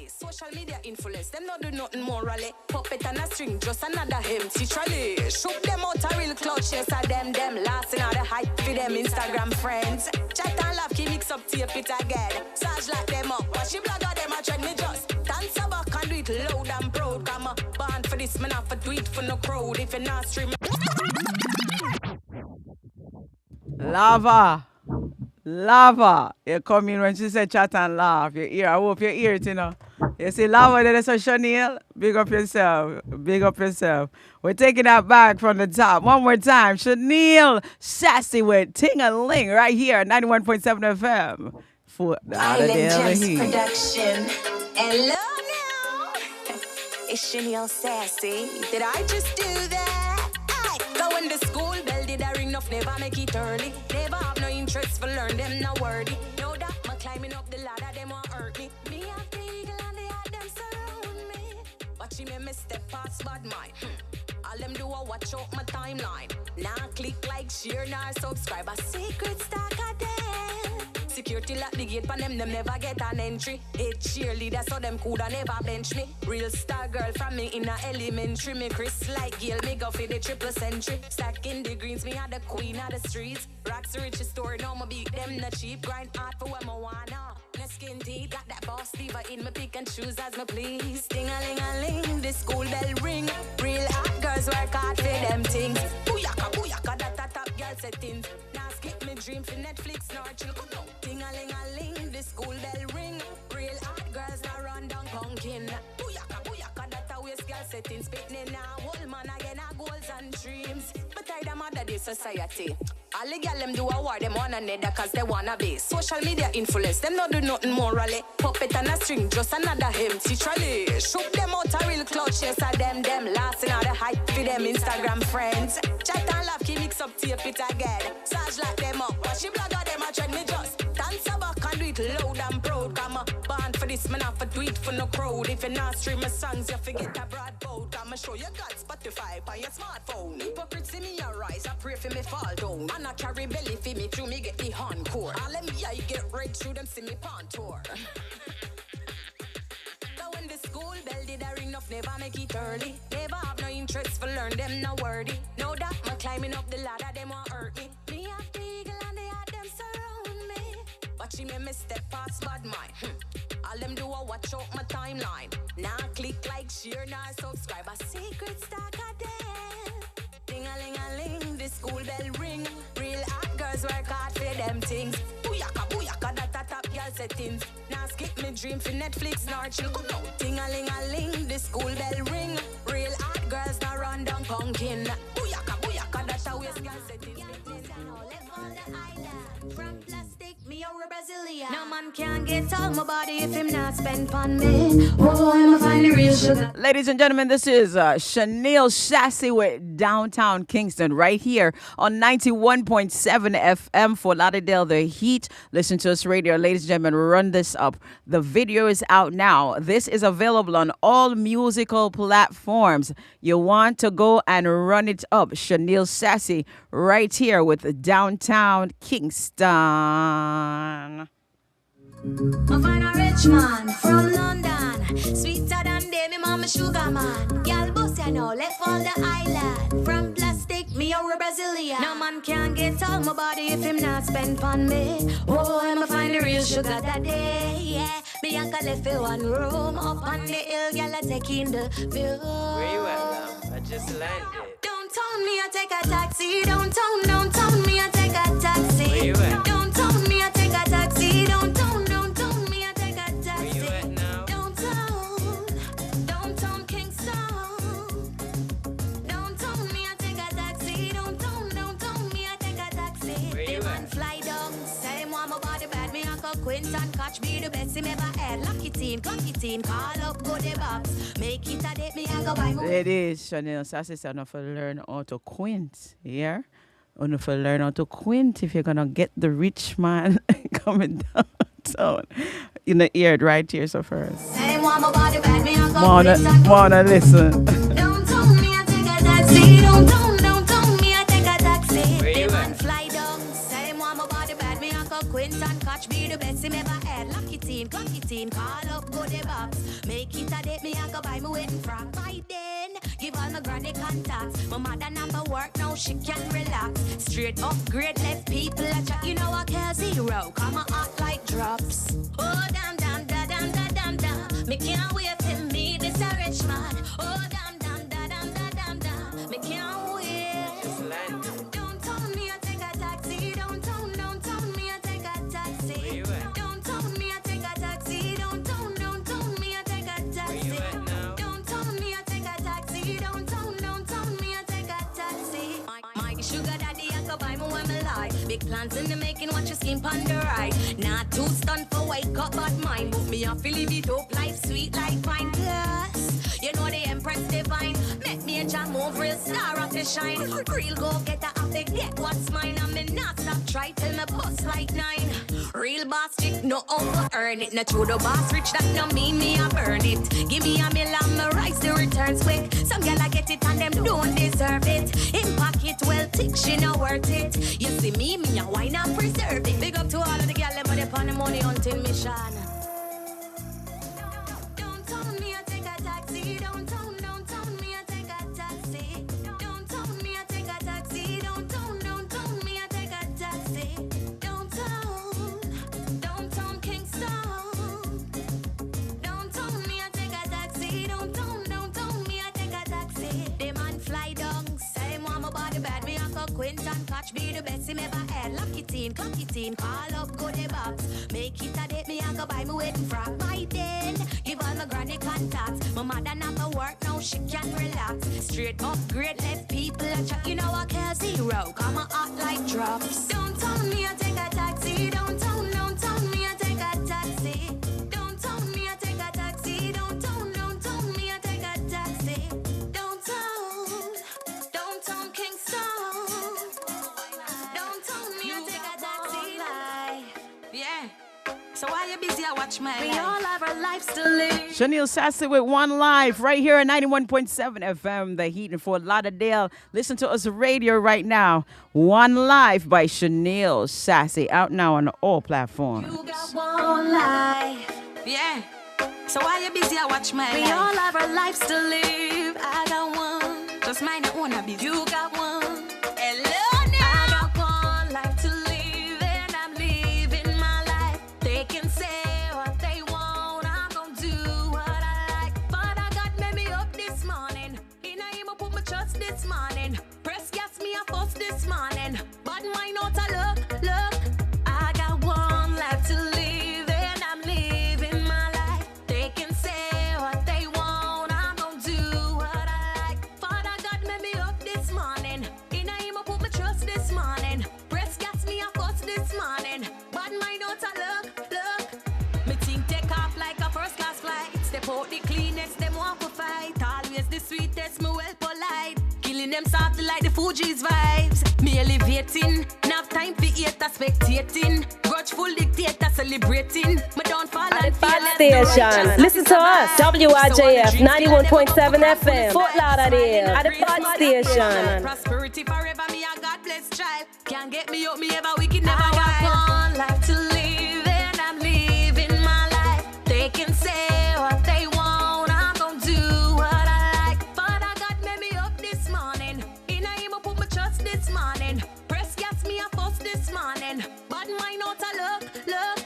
S7: Social media influence, them not do nothing morally. Puppet and a string, just another empty trolley. Shoot them out a real clutch, yes, them last in all the hype for them Instagram friends. Chat and laugh, keep mix up, tape it again. Sarge like them up, watch the blogger, them a trend me just. Dance back and do it loud and proud. Come on, born for this, man, have to do it for no crowd. If you're not stream.
S1: Lava. You come in when she said chat and laugh. Your ear, I hope you hear it, You see Lava there, so Shuneal, big up yourself. Big up yourself. We're taking that back from the top. One more time. Shuneal Sassy with Ting-a-Ling right here, 91.7 FM. For the
S7: Island Gems
S1: Heat.
S7: Production. Hello now. It's Shuneal Sassy. Did I just do that? Aye. Go in the school bell, did I ring enough? Never make it early. Never have no interest for learn them, no wordy. No that, my climbing up the ladder, them won't hurt me. Me have the eagle and they have them surround me. Watch me step past bad mind. All them do a watch out my timeline. Now click like, share, now subscribe. A secret stalker then. Security lock the gate, but them never get an entry. Hate cheerleader, so them coulda never bench me. Real star girl from me in a elementary. Me Chris like Gail, me go for the triple century. Stacking the greens, me a the queen of the streets. Rocks richest story, now me beat them not cheap. Grind hard for what me wanna. No skin teeth, got that boss diva in me pick and choose as me please. Ding-a-ling-a-ling, the school bell ring. Real hot girls work hard for them things. Booyaka, booyaka, that a top girl settings. Now skip me dream for Netflix, nor chill, come out. Ding-a-ling-a-ling, the school bell ring. Real hot girls now run down pumpkin. Booyaka, booyaka, that a waist girl settings.
S4: settings, spitting now. Whole man again, our goals and dreams. But I them other day society. All the girl them do a war them one another cause they wanna be. Social media influence, them not do nothing morally. Puppet and a string, just another empty trolley. Shoot them out a real clutch, yes, a them last in all the hype for them Instagram friends. Chat and laugh, keep mix up, tape it again. Sarge like them up, watch the blogger them a trend me just. Dance a back and do it loud and proud. Come a band for this, man, have to do it for no crowd. If you not stream my songs, you forget a broad boat. I'ma show you got Spotify on your smartphone. Hypocrites see me arise, I pray for me fall down. And I carry belly for me through me get the encore. All of me I get red through them see me pan tour. Now when the school bell did a ring off, never make it early. Never have no interest for learn them no wordy. Know that my climbing up the ladder, them want hurt me. Me have the eagle and they had them surround me. Watching me step past bad mind. All them do a watch out my timeline. Now click like, share, now subscribe. A secret stack of them. Ding-a-ling-a-ling, the school bell ring. Real hot girls work hard for them things. Booyaka, booyaka, that a top girl settings. Now skip me dream for Netflix, nor chill, go down. Ding-a-ling-a-ling, the school bell ring. Real hot girls now run down pumpkin. Booyaka, booyaka, that a waist girl settings.
S7: Left on the island, from plastic, me or Brazilian. No man can get all my body if him not spend on me. Oh, I'ma find the real sugar.
S1: Ladies and gentlemen, this is Shuneal Sassy with Downtown Kingston right here on 91.7 FM for Lauderdale, The Heat. Listen to us radio. Ladies and gentlemen, run this up. The video is out now. This is available on all musical platforms. You want to go and run it up. Shuneal Sassy right here with Downtown Kingston.
S7: I find a rich man from London, sweeter than Demi Mama Sugar Man. Y'all boss you know, left on the island, from plastic, me or a Brazilian. No man can get all my body if him not spend on me. Oh, I'ma find the real sugar that day, yeah. Me uncle left in one room, up on the hill, y'all are taking the view.
S17: Where you at now? I just landed.
S7: Don't tell me I take a taxi, don't tell me I take a taxi.
S17: Where you at?
S7: Don't tell me I take a taxi, don't tell me I take a taxi.
S17: Where you at now?
S7: Downtown Kingston. Don't tell me I take a taxi, don't tell me I take a taxi.
S17: Where you
S7: Man
S17: at?
S7: fly down, same one my body bad, me uncle Quinton catch me the best him ever had. Lucky teen, call up, go the box. Make it a date, me I go buy more.
S1: It is Shuneal Sassy said enough to learn how to quint. Yeah? Enough to learn how to quint if you're gonna get the rich man coming downtown. You know, hear it right here so first.
S7: Same one my body bad, me uncle
S1: Wanna listen.
S7: Don't tell me I take a taxi. Don't tell me I take a taxi.
S17: Where you
S7: The man
S17: at?
S7: fly down. Same one my body bad. Me uncle Quinton catch me the best him ever had. Lucky teen, call up, go the box. Make it a date. Me uncle buy me wedding frock. By then, give all my granny contacts. My mother number work now, she can relax. Straight upgrade, left people a chat. You know I care zero. Come on, act like drops. Oh damn. Me can't wait to meet this a rich man. Oh damn. Me can't wait.
S17: Just landed.
S7: Don't tell me I take a taxi. Don't tell me I take a taxi.
S17: Where you at?
S7: Don't tell me I take a taxi. Don't tell me I take a taxi.
S17: Where you at now?
S7: Don't tell me I take a taxi. Don't tell me I take a taxi. My sugar daddy, I go buy me when me lie. Big plans in the making, watch your skin on the right. Not too stunned for wake up, but mine. But me, I feel it up, life sweet like pine. Plus, you know the Empress divine. Make me a jam over real star up to shine. Real go get a have to get what's mine. I me not stop try till me bust like 9. Real boss chick, no over earn it. Not true the boss rich, that no mean me I burn it. Give me a meal and me rise the returns quick. Some girl I get it and them don't deserve it. In pocket well thick, she no worth it. You see me a wine and preserve it. Big up to all of the girl them on the pan money until mission. Don't tell me I take a taxi. Don't tell me I take a taxi. Don't tell me I take a taxi. Don't tell me I take a taxi. Downtown Kingston. Don't tell me I take a taxi. Don't tell me I take a taxi. The man fly down, same one my body bad. Me uncle Quinton catch me the best him ever had. Lucky teen, call up, go the box. Make it a date, me I go buy me wedding frock. By then, give all my granny contacts. My mother number work now, know she can relax. Straight upgrade, let people a chat. You know I care zero, come on hot like drops. Don't tell me I take a taxi. Don't tell me I take a taxi. Don't tell me I take a taxi. Don't tell me I take a taxi. Don't tell Kingston. Don't tell me I take a taxi. Yeah. So why you busy? I watch my life. We all have our lives to live.
S1: Shuneal Sassy with One Life right here at 91.7 FM, The Heat in Fort Lauderdale. Listen to us radio right now. One Life by Shuneal Sassy, out now on all platforms.
S7: You got one life. Yeah. So why you busy? I watch my life. We all have our lives to live. I got one. Just mind your own business. You got one. Hello now. I got one life to live, and I'm living my life. They can say what they want. I'm gonna do what I like. Father God made me up this morning. In him I put my trust this morning. Press gas me a fuss this morning. But my note I look. I got one life to live, and I'm living my life. They can say what they want. I'm gonna do what I like. Father God made me up this morning. In him I put my trust this morning. Press gas me a fuss this morning. But my note I look. Me think take off like a first class flight. Step out the cleanest, them want to fight. Always the sweetest, me well polite. Killing them softly like the Fuji's vibes. Me elevating, enough time for theater spectating. Grudgeful dictator celebrating. Me don't fall and feel
S16: Station. Listen to us. WIJF 91.7 FM. Fort Lauderdale. At the Pod Station.
S7: Prosperity forever, me a God bless child. Can't get me up, me ever wicked, never wild. I got one life to live, and I'm living my life. They can say what they want. I'm gonna do what I like. Father God made me up this morning. In him I put my trust this morning. Press gas me a fuss this morning. But my note I look.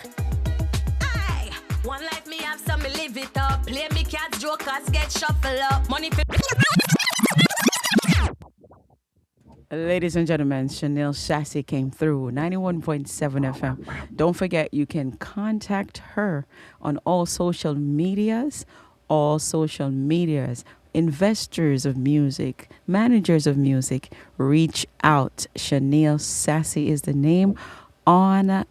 S7: Aye. One life me have, some me live it up. Play me cats, jokers get shuffle up. Money for
S1: Ladies and gentlemen, Shuneal Sassy came through 91.7 FM. Don't forget, you can contact her on all social medias. Investors of music, managers of music, reach out. Shuneal Sassy is the name on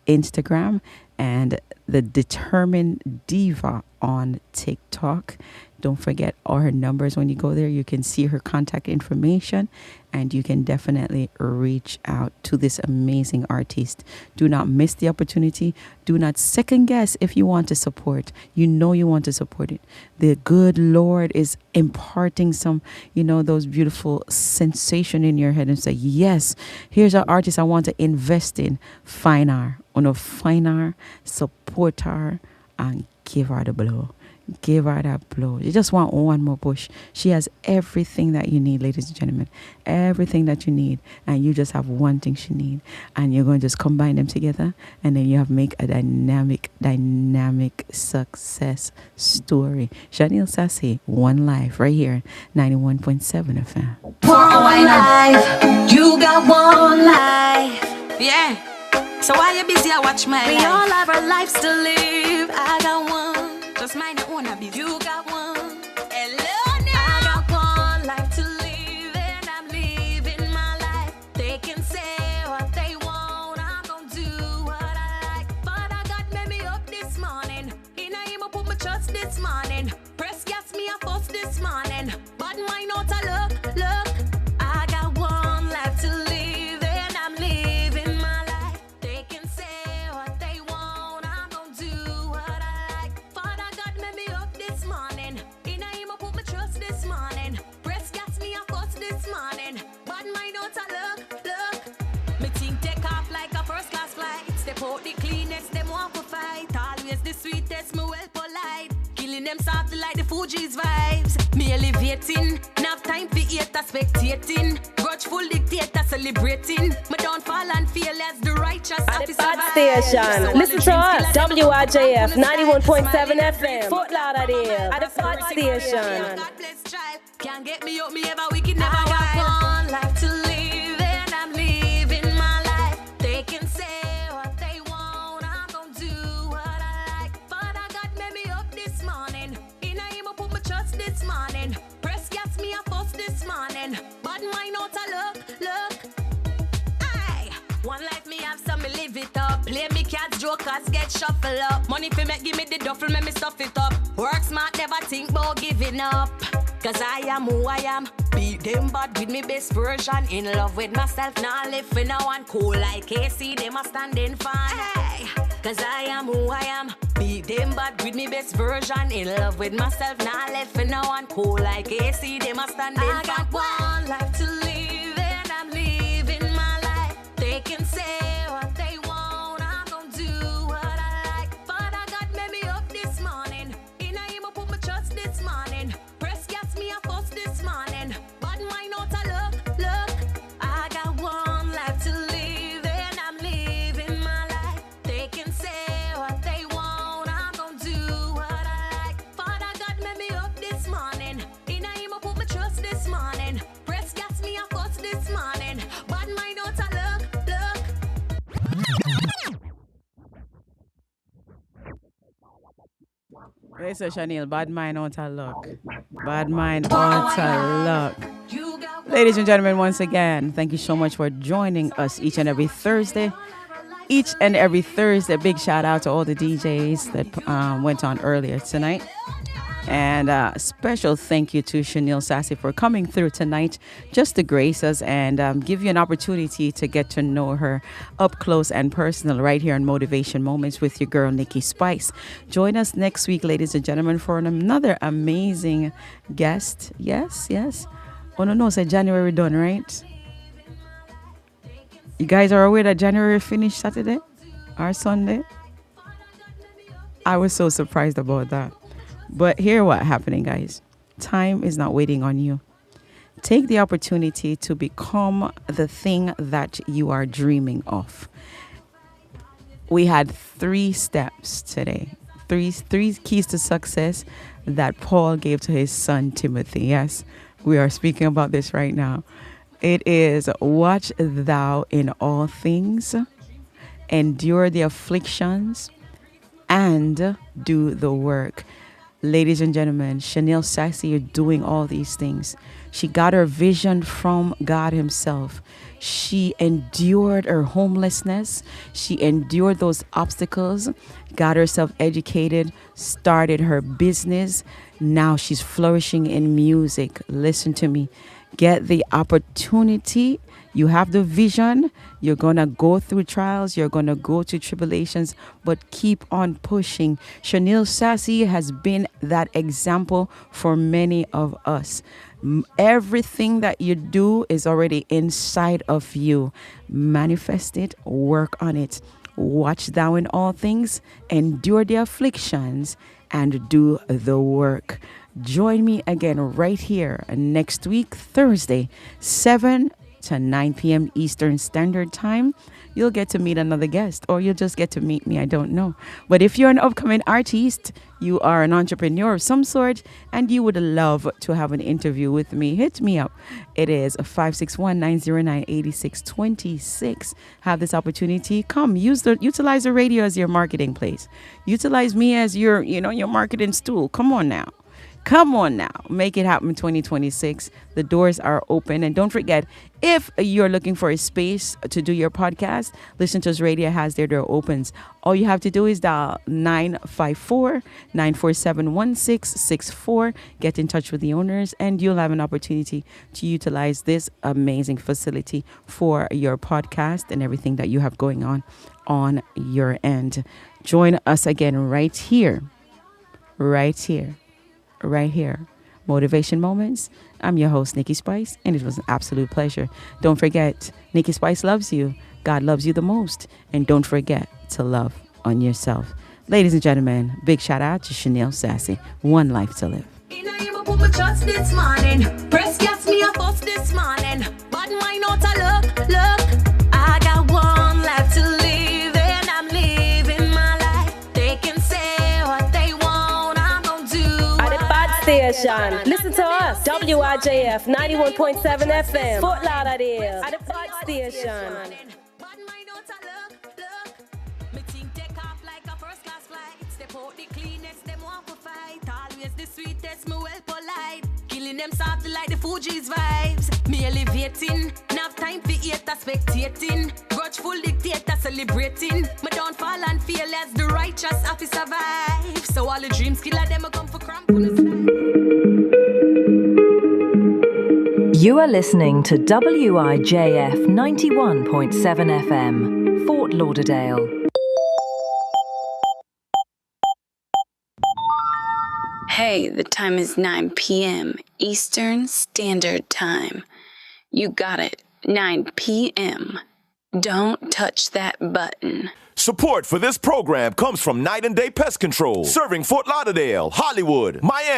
S1: Instagram, and the Determined Diva on TikTok. Don't forget all her numbers. When you go there, you can see her contact information, and you can definitely reach out to this amazing artist. Do not miss the opportunity. Do not second guess if you want to support. You know you want to support it. The good Lord is imparting some, those beautiful sensation in your head and say, yes, here's an artist I want to invest in. Find her. Find her, support her, and give her the blow. Give her that blow. You just want one more push. She has everything that you need, ladies and gentlemen. Everything that you need. And you just have one thing she needs. And you're going to just combine them together. And then you have make a dynamic success story. Shuneal Sassy, One Life, right here, 91.7 FM.
S7: For a while life, you got one life. Yeah. So why you busy? I watch my life. We all have our lives to live. I got one. Just mind your own business. You got one. Hello now. I got one life to live, and I'm living my life. They can say what they want. I'm gonna do what I like. Father God made me up this morning. In him I put my trust this morning. Press gas me a fuss this morning. But my note I look. I got one life to live, and I'm living my life. They can say what they want. I'm gonna do what I like. Father God made me up this morning. In him I put my trust this morning. Press gas me a fuss this morning. But my note I look. Me think take off like a first class flight. Step out the cleanest, them want to fight. Always the sweetest, me well polite. Killing them softly like the Fuji's vibes. Me elevating, enough time for theater spectating. Grudgeful dictator celebrating. Me don't fall and feel as the righteous
S16: At the Pod Station. Listen to us. WIJF 91.7 FM. Fort Lauderdale. At the Pod Station.
S7: God bless child. Can't get me up, me ever wicked, never wild. I got one life to live, and I'm living my life. They can say what they want. I'm gonna do what I like. Father God made me up this morning. In him I put my trust this morning. this morning. But mine not a look. Aye. One life me have some, me live it up. Play me cats, jokers, get shuffle up. Money fi make, give me the duffel, make me stuff it up. Work smart, never think about giving up. Cause I am who I am. Beat them bad with me best version. In love with myself, now live for no one. Cool like KC, them a standing fan. Hey. Cause I am who I am. Beat them bad with me best version. In love with myself, now live for no one. Cool like KC, them a standing fan. I got one life to live and I'm living my life. They can say what they want, I'm gonna do what I like. Father God made me up this morning. In him I put my trust this morning. Press gas me a fuss this morning. But mine not a look. I got one life to live and I'm living my life. They can say what they want, I'm gonna do what I like. Father God made me up this morning. In him I put my trust this morning. Press gas me a fuss this morning. But mine not a look.
S1: Yes, so Shuneal, bad mind out of luck. Bad mind out of luck. Ladies and gentlemen, once again, thank you so much for joining us each and every Thursday. Each and every Thursday, big shout out to all the DJs that went on earlier tonight. And special thank you to Shuneal Sassy for coming through tonight just to grace us and give you an opportunity to get to know her up close and personal right here on Motivation Moments with your girl, NIKKI Spice. Join us next week, ladies and gentlemen, for another amazing guest. Yes. Oh, no, say January done, right? You guys are aware that January finished Saturday or Sunday? I was so surprised about that. But here what happening, guys. Time is not waiting on you. Take the opportunity to become the thing that you are dreaming of. We had 3 steps today. Three keys to success that Paul gave to his son Timothy. Yes, we are speaking about this right now. It is watch thou in all things, endure the afflictions, and do the work. Ladies and gentlemen, Shuneal Sassy is doing all these things. She got her vision from God himself. She endured her homelessness. She endured those obstacles, got herself educated, started her business. Now she's flourishing in music. Listen to me. Get the opportunity. You have the vision. You're going to go through trials. You're going to go through tribulations, but keep on pushing. Shuneal Sassy has been that example for many of us. Everything that you do is already inside of you. Manifest it, work on it. Watch thou in all things, endure the afflictions, and do the work. Join me again right here next week, Thursday, 7 to 9 p.m. Eastern Standard Time. You'll get to meet another guest, or you'll just get to meet me. I don't know. But if you're an upcoming artist, you are an entrepreneur of some sort, and you would love to have an interview with me, hit me up. It is 561-909-8626. Have this opportunity. Come, utilize the radio as your marketing place. Utilize me as your marketing stool. Come on now. Make it happen 2026. The doors are open. And don't forget, if you're looking for a space to do your podcast, Listen to Us Radio has their door opens. All you have to do is dial 954-947-1664. Get in touch with the owners, and you'll have an opportunity to utilize this amazing facility for your podcast and everything that you have going on your end. Join us again right here. Motivation Moments. I'm your host, NIKKI Spice, and it was an absolute pleasure. Don't forget, NIKKI Spice loves you. God loves you the most. And don't forget to love on yourself. Ladies and gentlemen, big shout out to Shuneal Sassy. One life to live.
S7: Put my trust this morning. Press gas me a fuss this morning. But mine not a look. I got one life to live, and I'm living my life. They can say what they want, I'm gonna do.
S16: At the Pod Station. Listen to us. WIJF 91.7 FM. Fort Lauderdale. At the Pod Station.
S7: The cleanest, them want to fight. Always the sweetest, me well polite. Kill Feeling them softly like the Fuji's vibes. Me elevating, enough time for theater spectating. Grudgeful dictator celebrating. Me don't fall and feel as the righteous have to survive. So all the dreams killer them a come for cramp on the side.
S9: You are listening to WIJF 91.7 FM, Fort Lauderdale.
S18: Hey, the time is 9 p.m. Eastern Standard Time. You got it, 9 p.m. Don't touch that button.
S11: Support for this program comes from Night and Day Pest Control, serving Fort Lauderdale, Hollywood, Miami.